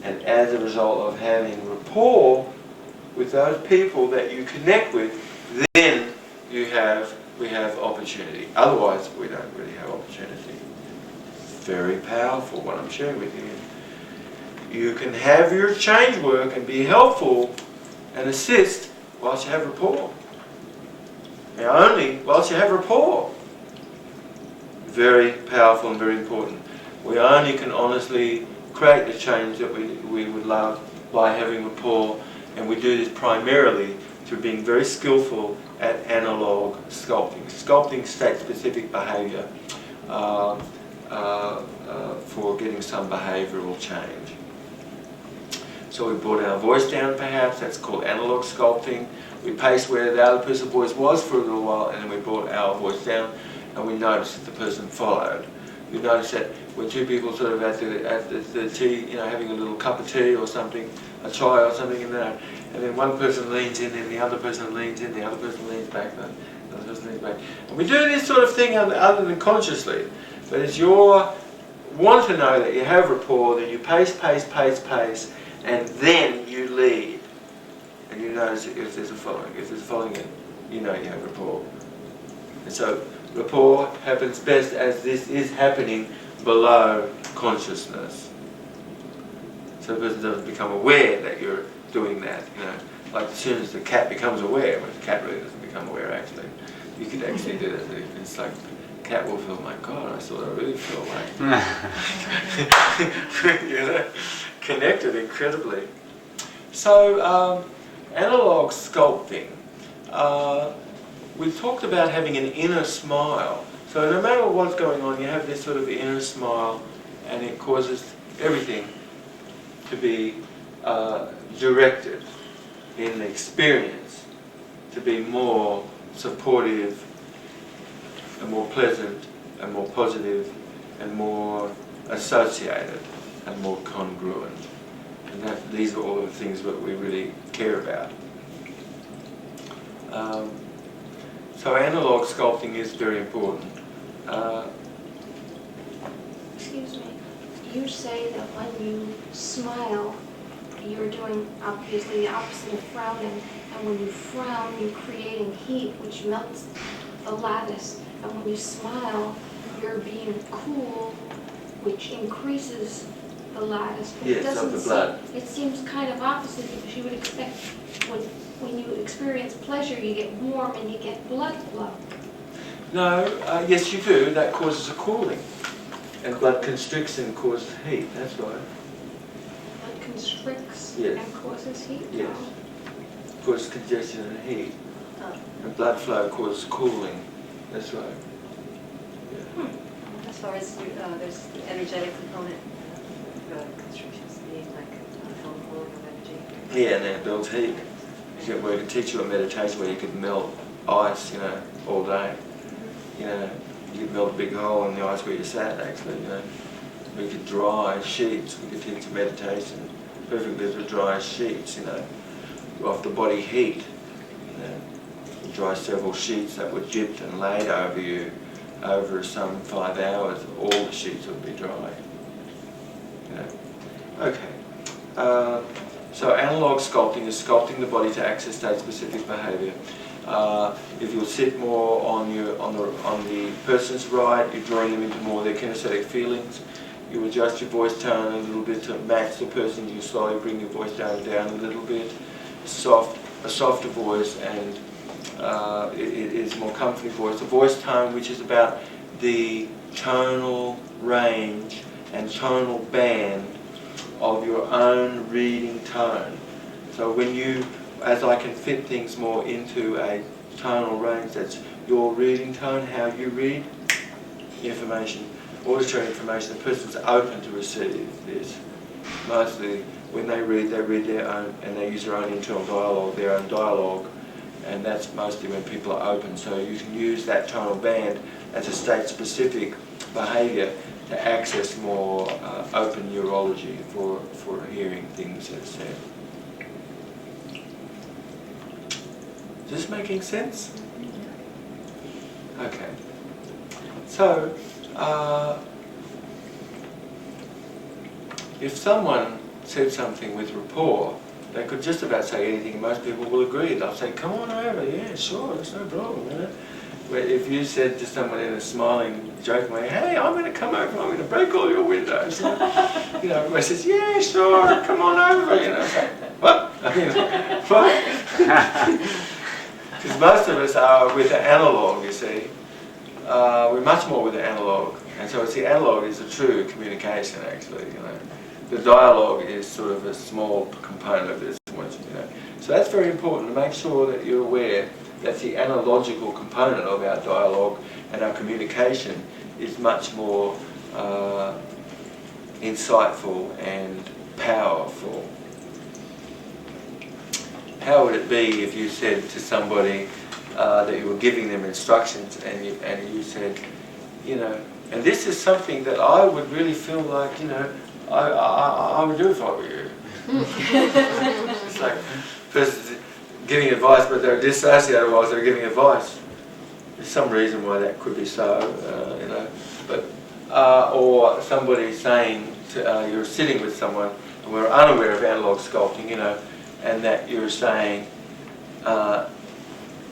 And as a result of having rapport with those people that you connect with, then we have opportunity. Otherwise, we don't really have opportunity. Very powerful what I'm sharing with you. You can have your change work and be helpful and assist whilst you have rapport. Now, only whilst you have rapport. Very powerful and very important. We only can honestly create the change that we would love by having rapport, and we do this primarily through being very skillful at analog sculpting. Sculpting state-specific behaviour for getting some behavioural change. So we brought our voice down perhaps, that's called analog sculpting. We paced where the other person's voice was for a little while, and then we brought our voice down, and we noticed that the person followed. We noticed that when two people sort of at the tea, you know, having a little cup of tea or something, a chai or something in there, and then one person leans in, and the other person leans in, the other person leans back, the other person leans back. And we do this sort of thing other than consciously. But as you want to know that you have rapport, then you pace, and then you lead. And you notice if there's a following. If there's a following in, you know you have rapport. And so rapport happens best as this is happening below consciousness. So the person doesn't become aware that you're doing that, you know. Like as soon as the cat becomes aware, when the cat really doesn't become aware actually, you could actually do that. It's like the cat will feel, my God, I thought I really feel like you know, connected incredibly. So analog sculpting. We talked about having an inner smile. So no matter what's going on, you have this sort of inner smile, and it causes everything to be directed in the experience to be more supportive and more pleasant and more positive and more associated and more congruent. And these are all of the things that we really care about. So analog sculpting is very important. Excuse me. You say that when you smile, you're doing obviously the opposite of frowning, and when you frown, you're creating heat, which melts the lattice, and when you smile, you're being cool, which increases the lattice. But Yes, it doesn't of the blood. it seems kind of opposite, because you would expect when you experience pleasure, you get warm and you get blood flow. No, yes you do. That causes a cooling. And blood constricts and causes heat, that's right. Blood constricts Yes. and causes heat? Yes. Causes congestion and heat. Oh. And blood flow causes cooling. That's right. Yeah. As far as there's the energetic component, constrictions being like film cooling of energy. Yeah, and then it builds heat. We can teach you a meditation where you could melt ice, all day. You could melt a big hole in the ice where you sat, actually, We could dry sheets. We could teach you meditation perfectly to dry sheets, off the body heat. You dry several sheets that were dipped and laid over you over some 5 hours. All the sheets would be dry. Okay. So analog sculpting is sculpting the body to access state-specific behaviour. If you'll sit more on the person's right, you're drawing them into more of their kinesthetic feelings. You adjust your voice tone a little bit to match the person. You slowly bring your voice down a little bit. A softer voice, and it is a more comforting voice. A voice tone which is about the tonal range and tonal band of your own reading tone. So when as I can fit things more into a tonal range, that's your reading tone, how you read information, auditory information, the person's open to receive this. Mostly when they read their own, and they use their own internal dialogue, their own dialogue, and that's mostly when people are open. So you can use that tonal band as a state-specific behaviour to access more open neurology for hearing things that are said. Is this making sense? Okay. So, if someone said something with rapport, they could just about say anything. Most people will agree. They'll say, "Come on over, yeah, sure, there's no problem." Where if you said to someone in a smiling, joking way, "Hey, I'm going to come over, I'm going to break all your windows," everybody says, "Yeah, sure, come on over." Say, what? What? Because most of us are with the analog, you see. We're much more with the analog, and so it's the analog is the true communication, actually. The dialogue is sort of a small component of this. So that's very important to make sure that you're aware that the analogical component of our dialogue and our communication is much more insightful and powerful. How would it be if you said to somebody that you were giving them instructions and you said, and this is something that I would really feel like, I would do if I were you. It's like person giving advice, but they're dissociated whilst they're giving advice. There's some reason why that could be so, but or somebody saying you're sitting with someone and we're unaware of analog sculpting, and that you're saying,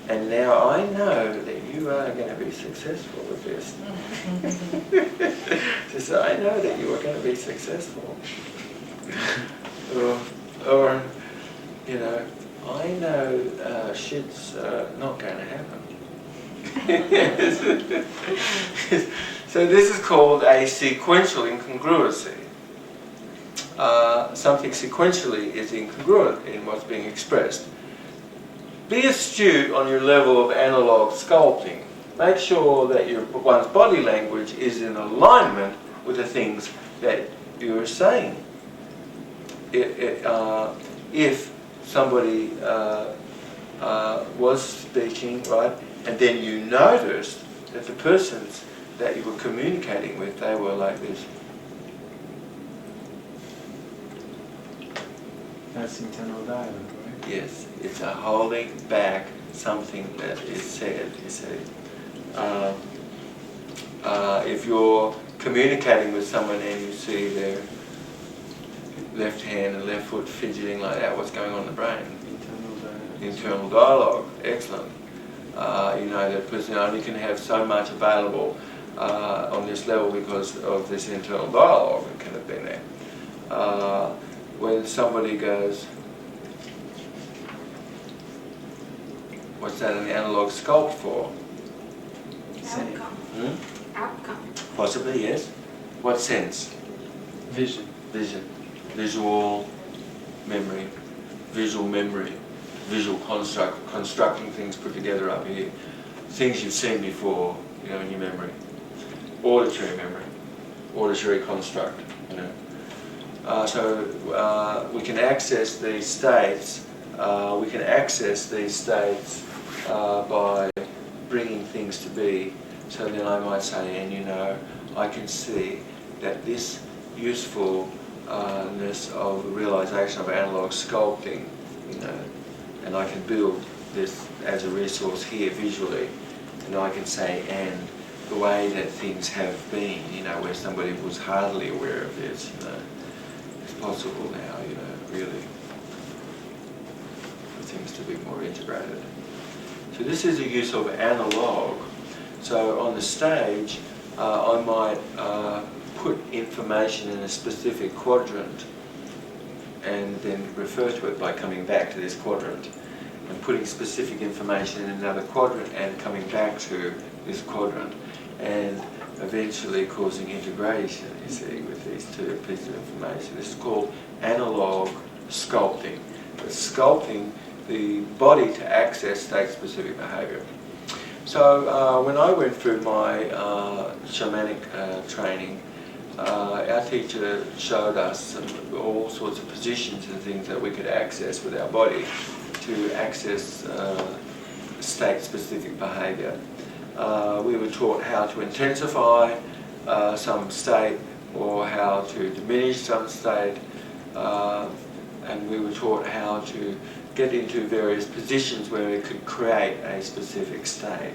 and now I know that you are going to be successful with this. Just I know that you are going to be successful. Or I know shit's not going to happen. So this is called a sequential incongruency. Something sequentially is incongruent in what's being expressed. Be astute on your level of analog sculpting. Make sure that one's body language is in alignment with the things that you're saying. If somebody was speaking, right, and then you noticed that the persons that you were communicating with, they were like this. That's internal dialogue, right? Yes, it's a holding back something that is said, you see. If you're communicating with someone and you see their left hand and left foot fidgeting like that, what's going on in the brain? Internal dialogue. Internal dialogue, excellent. That person only can have so much available on this level because of this internal dialogue that can have been there. When somebody goes, what's that an analog sculpt for? Outcome. Outcome. Possibly, yes. What sense? Vision. Vision. Visual, memory, visual constructing things put together up here, things you've seen before, you know, in your memory. Auditory memory, auditory construct, you know. So we can access these states. By bringing things to be. So then I might say, and you know, I can see that this usefulness of realization of analog sculpting, you know, and I can build this as a resource here visually, and I can say, and the way that things have been, you know, where somebody was hardly aware of this, you know, it's possible now, you know, really, for things to be more integrated. So this is a use of analog. So on the stage, I might put information in a specific quadrant and then refer to it by coming back to this quadrant, and putting specific information in another quadrant and coming back to this quadrant, and eventually causing integration, you see, with these two pieces of information. This is called analog sculpting. It's sculpting the body to access state-specific behaviour. So when I went through my shamanic training, our teacher showed us all sorts of positions and things that we could access with our body to access state-specific behaviour. We were taught how to intensify some state or how to diminish some state, and we were taught how to get into various positions where we could create a specific state.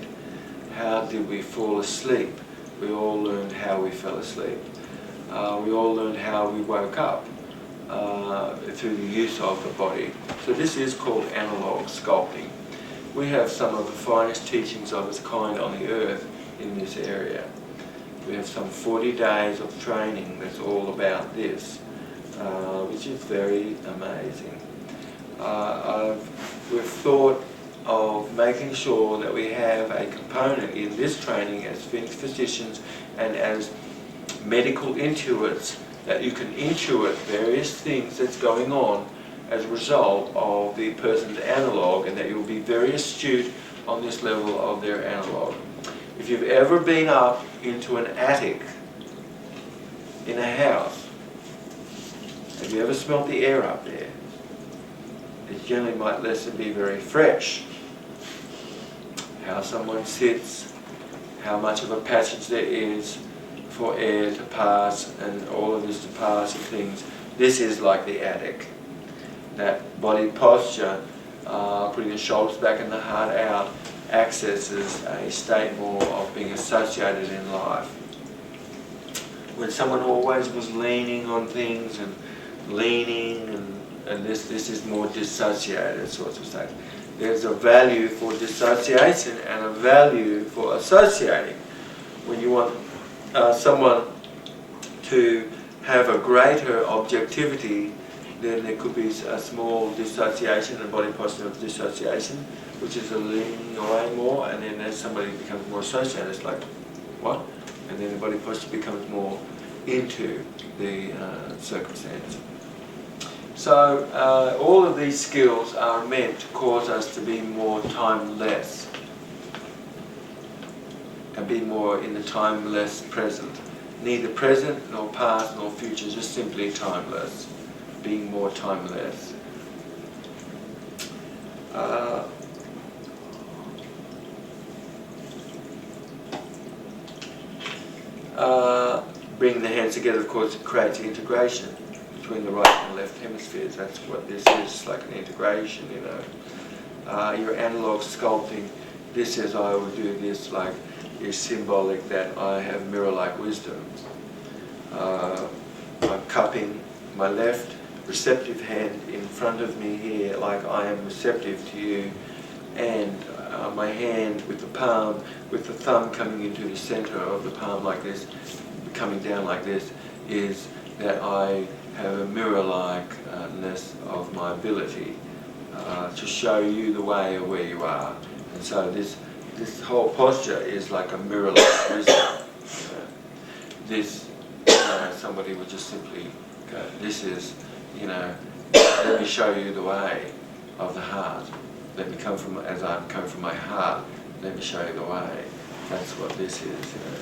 How did we fall asleep? We all learned how we fell asleep. We all learned how we woke up through the use of the body. So this is called analog sculpting. We have some of the finest teachings of its kind on the earth in this area. We have some 40 days of training that's all about this, which is very amazing. We've thought of making sure that we have a component in this training as physicians and as medical intuits, that you can intuit various things that's going on as a result of the person's analog, and that you'll be very astute on this level of their analog. If you've ever been up into an attic in a house, have you ever smelt the air up there? It generally might less than be very fresh. How someone sits, how much of a passage there is for air to pass and all of this to pass and things. This is like the attic. That body posture, putting the shoulders back and the heart out, accesses a state more of being associated in life. When someone always was leaning on things and leaning and this is more dissociated sorts of states. There's a value for dissociation and a value for associating. When you want someone to have a greater objectivity, then there could be a small dissociation, a body posture of dissociation, which is a leaning away more, and then as somebody becomes more associated, it's like, what? And then the body posture becomes more into the circumstance. So all of these skills are meant to cause us to be more timeless and be more in the timeless present. Neither present nor past nor future, just simply timeless. Being more timeless. Bringing the hands together, of course, it creates integration between the right and left hemispheres. That's what this is, like an integration, you know. Your analog sculpting, this is, I would do this, like, is symbolic that I have mirror-like wisdom. I'm cupping my left receptive hand in front of me here, like I am receptive to you, and my hand with the palm, with the thumb coming into the center of the palm like this, coming down like this, is that I have a mirror-likeness of my ability to show you the way of where you are. And so this whole posture is like a mirror-like wisdom. This, somebody would just simply go, this is, you know, let me show you the way of the heart. Let me come from, as I'm coming from my heart, let me show you the way. That's what this is, you know.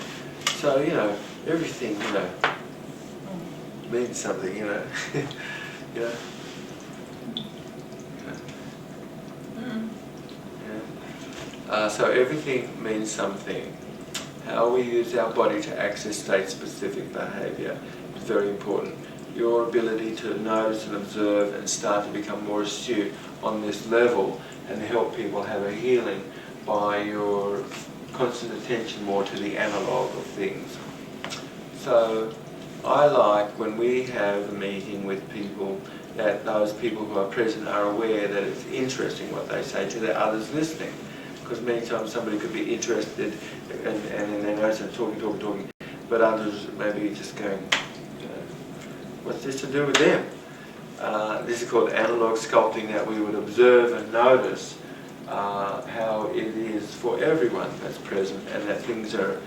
So, you know, everything, you know, means something, you know. You know. So everything means something. How we use our body to access state-specific behaviour is very important. Your ability to notice and observe and start to become more astute on this level and help people have a healing by your constant attention more to the analogue of things. So I like when we have a meeting with people that those people who are present are aware that it's interesting what they say to the others listening. Because many times somebody could be interested and then they notice them talking, but others maybe just going, you know, what's this to do with them? This is called analog sculpting, that we would observe and notice how it is for everyone that's present, and that things are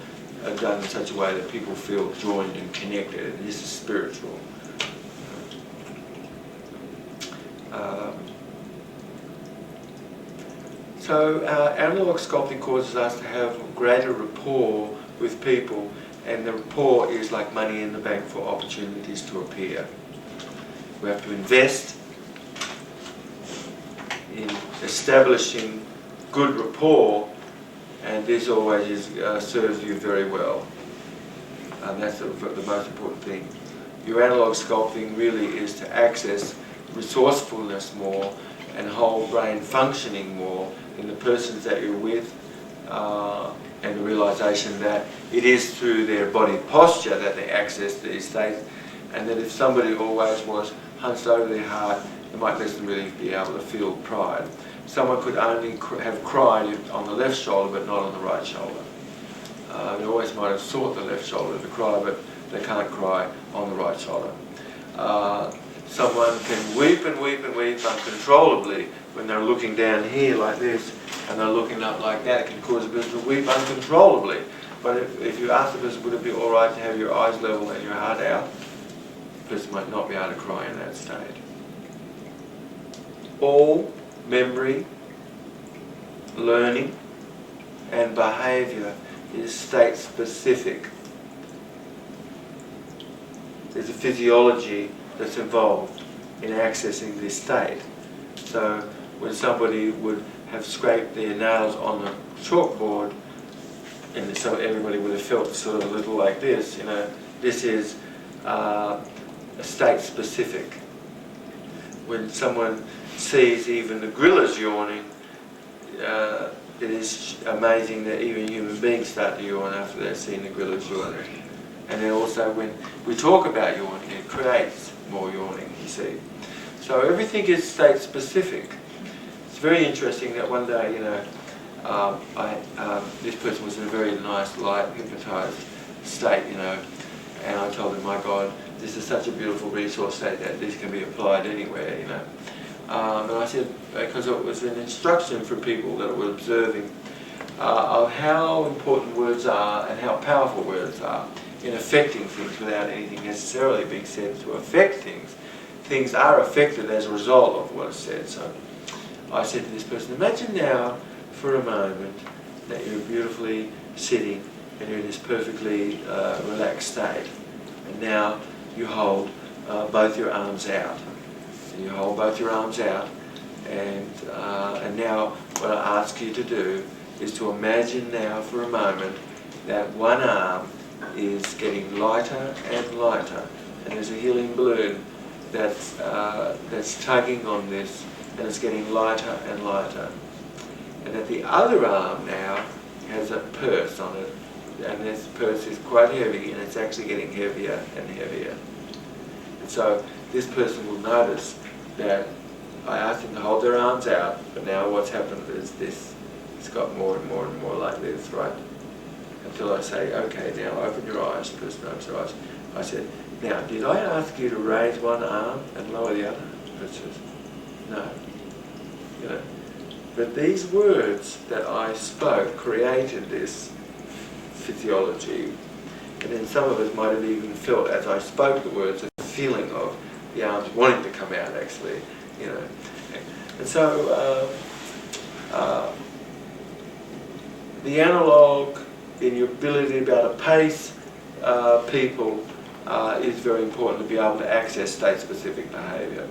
done in such a way that people feel joined and connected, and this is spiritual. So analog sculpting causes us to have greater rapport with people, and the rapport is like money in the bank for opportunities to appear. We have to invest in establishing good rapport, and this always serves you very well. And that's the most important thing. Your analog sculpting really is to access resourcefulness more and whole brain functioning more in the persons that you're with, and the realization that it is through their body posture that they access these states, and that if somebody always was hunched over their heart, they might necessarily be able to feel pride. Someone could only have cried on the left shoulder but not on the right shoulder. They always might have sought the left shoulder to cry, but they can't cry on the right shoulder. Someone can weep and weep and weep uncontrollably when they're looking down here like this and they're looking up like that. It can cause a person to weep uncontrollably. But if you ask the person, would it be all right to have your eyes level and your heart out, the person might not be able to cry in that state. All memory, learning and behaviour is state specific. There's a physiology that's involved in accessing this state. So when somebody would have scraped their nails on the chalkboard, and so everybody would have felt sort of a little like this, you know, this is a state specific. When someone sees even the gorillas yawning, it is amazing that even human beings start to yawn after they've seen the gorillas yawning. And then also when we talk about yawning, it creates more yawning, you see. So everything is state specific. It's very interesting that one day, you know, this person was in a very nice, light, hypnotized state, you know, and I told him, my God, this is such a beautiful resource state that this can be applied anywhere, you know. And I said, because it was an instruction for people that were observing of how important words are and how powerful words are in affecting things without anything necessarily being said to affect things. Things are affected as a result of what is said. So I said to this person, imagine now for a moment that you're beautifully sitting and you're in this perfectly relaxed state. And now you hold both your arms out. And you hold both your arms out, and now what I ask you to do is to imagine now for a moment that one arm is getting lighter and lighter, and there's a healing balloon that's tugging on this, and it's getting lighter and lighter. And that the other arm now has a purse on it, and this purse is quite heavy, and it's actually getting heavier and heavier. And so this person will notice that I asked them to hold their arms out, but now what's happened is this. It's got more and more and more like this, right? Until I say, okay, now open your eyes. The person opens their eyes. I said, now, did I ask you to raise one arm and lower the other? The person says, no. You know, but these words that I spoke created this physiology. And then some of us might have even felt, as I spoke the words, a feeling of the arms wanting to come out actually, you know. And so the analog in your ability to be able to pace people is very important to be able to access state-specific behaviour.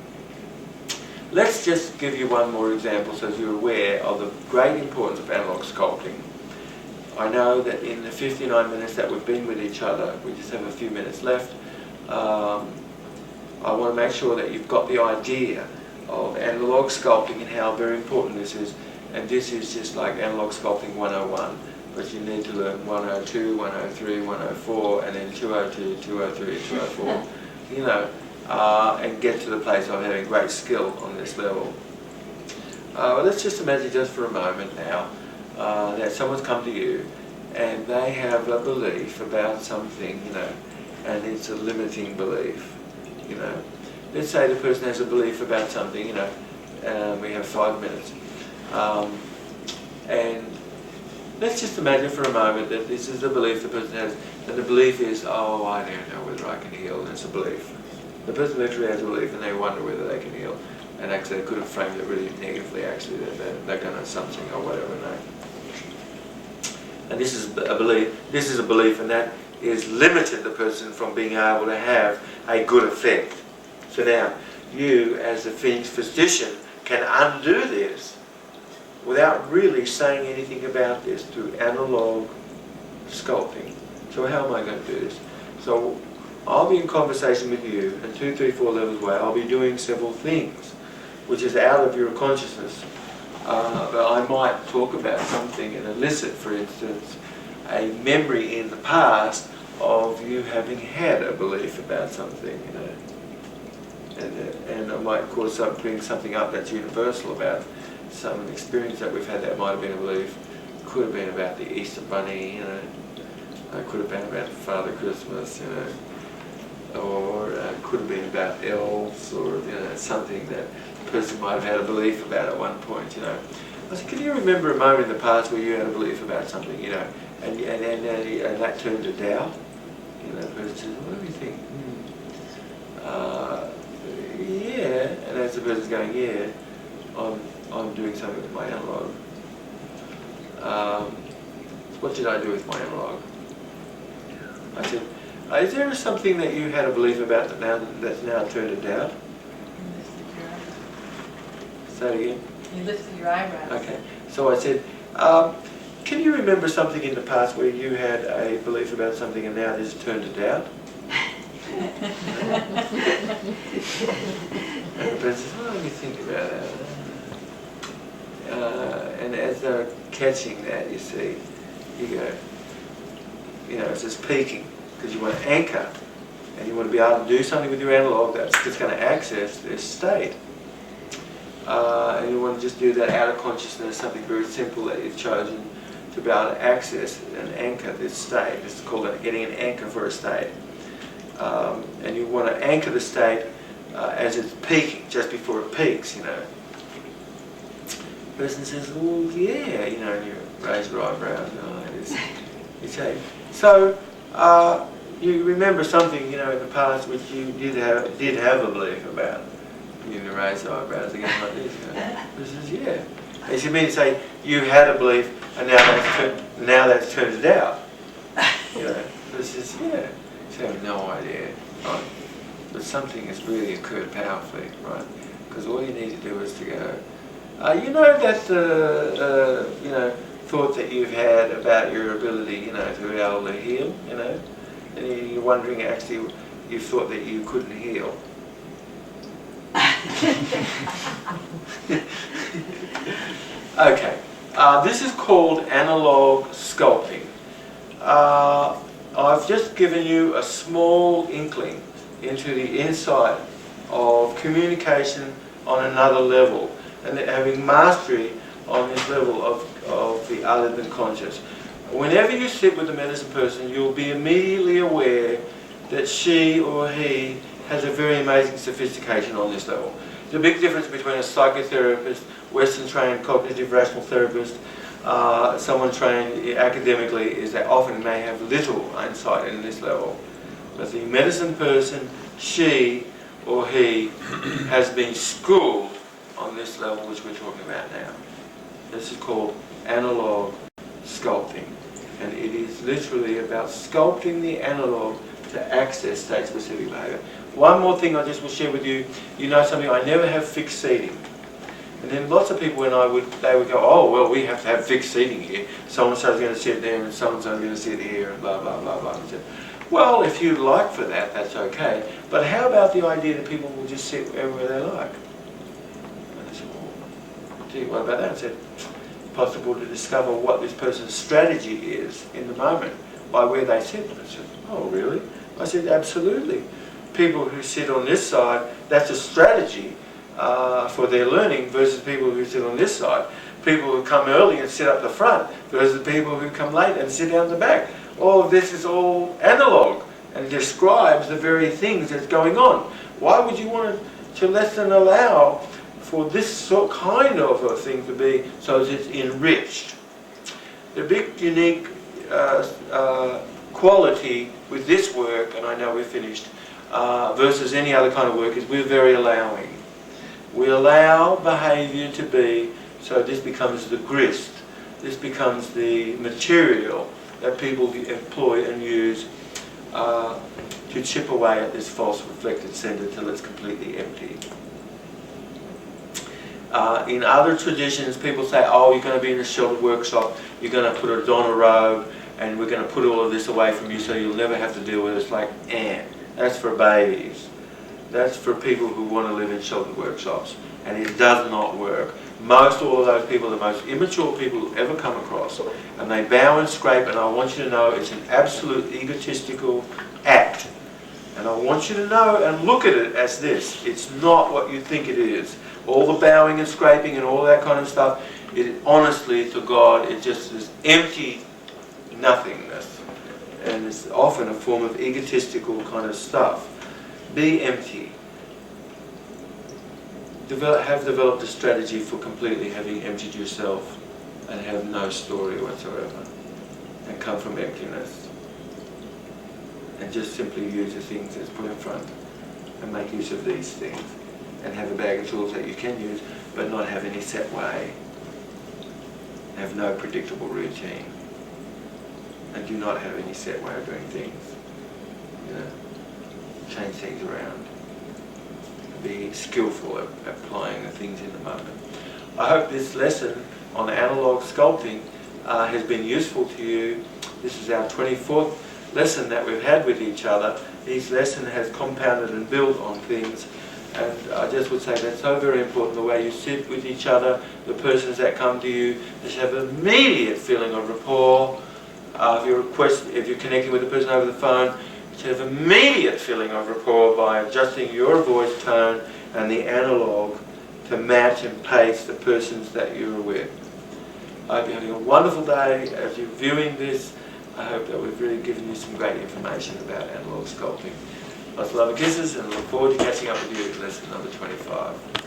Let's just give you one more example so that you're aware of the great importance of analog sculpting. I know that in the 59 minutes that we've been with each other, we just have a few minutes left, I want to make sure that you've got the idea of analog sculpting and how very important this is. And this is just like analog sculpting 101, but you need to learn 102, 103, 104, and then 202, 203, 204, you know, and get to the place of having great skill on this level. Well, let's just imagine just for a moment now that someone's come to you and they have a belief about something, you know, and it's a limiting belief, you know. Let's say the person has a belief about something, you know, we have 5 minutes. And let's just imagine for a moment that this is the belief the person has, and the belief is, oh, I don't know whether I can heal, and it's a belief. The person literally has a belief and they wonder whether they can heal, and actually they could have framed it really negatively, actually, that they're going to something or whatever, no. And this is a belief, and that is limited the person from being able to have a good effect. So now, you as a physician can undo this without really saying anything about this through analog sculpting. So how am I going to do this? So I'll be in conversation with you, and 2, 3, 4 levels away, I'll be doing several things, which is out of your consciousness. But I might talk about something and elicit, for instance, a memory in the past of you having had a belief about something, you know. And I might bring something up that's universal about some experience that we've had that might have been a belief. Could have been about the Easter Bunny, you know. Could have been about Father Christmas, you know. Or could have been about elves, or you know, something that the person might have had a belief about at one point, you know. I said, can you remember a moment in the past where you had a belief about something, you know, and that turned to doubt? You know, the person says, what do you think? Yeah, and as the person's going, yeah, I'm doing something with my analog. What did I do with my analog? I said, is there something that you had a belief about that's now turned to doubt? You lifted your eyebrows. Say it again. You lifted your eyebrows. Okay. So I said, can you remember something in the past where you had a belief about something and now it has turned to doubt? And the person says, let me think about that. And as they're catching that, you see, you go, you know, it's just peaking, because you want to anchor, and you want to be able to do something with your analog that's just going to access this state. And you want to just do that out of consciousness, something very simple that you've chosen to be able to access and anchor this state. This is called getting an anchor for a state. And you want to anchor the state as it's peaking, just before it peaks, you know. The person says, well, yeah, you know, and you raise your eyebrows. You say, so you remember something, you know, in the past which you did have a belief about. You know, raise your eyebrows again like this. You know. This is, yeah. As you mean to say, you had a belief and now that's turned to doubt. You know, this is, yeah. You have no idea, right? But something has really occurred powerfully, right? Because all you need to do is to go, you know that, you know, thought that you've had about your ability, you know, to be able to heal, you know? And you're wondering, actually, you thought that you couldn't heal. Okay, this is called analog sculpting. I've just given you a small inkling into the insight of communication on another level, and having mastery on this level of the other than conscious. Whenever you sit with a medicine person, you'll be immediately aware that she or he has a very amazing sophistication on this level. The big difference between a psychotherapist, Western trained cognitive rational therapist, someone trained academically, is that often may have little insight in this level. But the medicine person, she or he has been schooled on this level which we're talking about now. This is called analog sculpting, and it is literally about sculpting the analog to access state-specific behaviour. One more thing I just will share with you. You know something, I never have fixed seating. And then lots of people, they would go, oh, well, we have to have fixed seating here. So-and-so's going to sit there and so-and-so's going to sit here and blah, blah, blah, blah. And said, well, if you'd like for that, that's okay. But how about the idea that people will just sit wherever they like? And I said, well, gee, what about that? I said, possible to discover what this person's strategy is in the moment by where they sit. And I said, oh, really? I said, absolutely. People who sit on this side, that's a strategy for their learning versus people who sit on this side. People who come early and sit up the front versus people who come late and sit down the back. All of this is all analog and describes the very things that's going on. Why would you want to less than allow for this sort kind of a thing to be so that it's enriched? The big unique quality with this work, and I know we're finished, versus any other kind of work, is we're very allowing. We allow behaviour to be, so this becomes the grist, this becomes the material that people employ and use to chip away at this false reflected centre till it's completely empty. In other traditions, people say, oh, you're going to be in a sheltered workshop, you're going to put on a robe, and we're going to put all of this away from you so you'll never have to deal with it. It's like, that's for babies. That's for people who want to live in sheltered workshops. And it does not work. Most all of those people are the most immature people you'll ever come across. And they bow and scrape, and I want you to know it's an absolute egotistical act. And I want you to know and look at it as this. It's not what you think it is. All the bowing and scraping and all that kind of stuff, it honestly, to God, it just is empty nothingness. And it's often a form of egotistical kind of stuff. Be empty. Have developed a strategy for completely having emptied yourself and have no story whatsoever. And come from emptiness. And just simply use the things that's put in front. And make use of these things. And have a bag of tools that you can use, but not have any set way. Have no predictable routine. And do not have any set way of doing things. You know, change things around. Be skillful at applying the things in the moment. I hope this lesson on analog sculpting has been useful to you. This is our 24th lesson that we've had with each other. Each lesson has compounded and built on things. And I just would say that's so very important, the way you sit with each other, the persons that come to you, they should have an immediate feeling of rapport. If you're connecting with the person over the phone, you should have immediate feeling of rapport by adjusting your voice tone and the analog to match and pace the persons that you're with. I hope you're having a wonderful day as you're viewing this. I hope that we've really given you some great information about analog sculpting. Lots of love and kisses, and look forward to catching up with you at lesson number 25.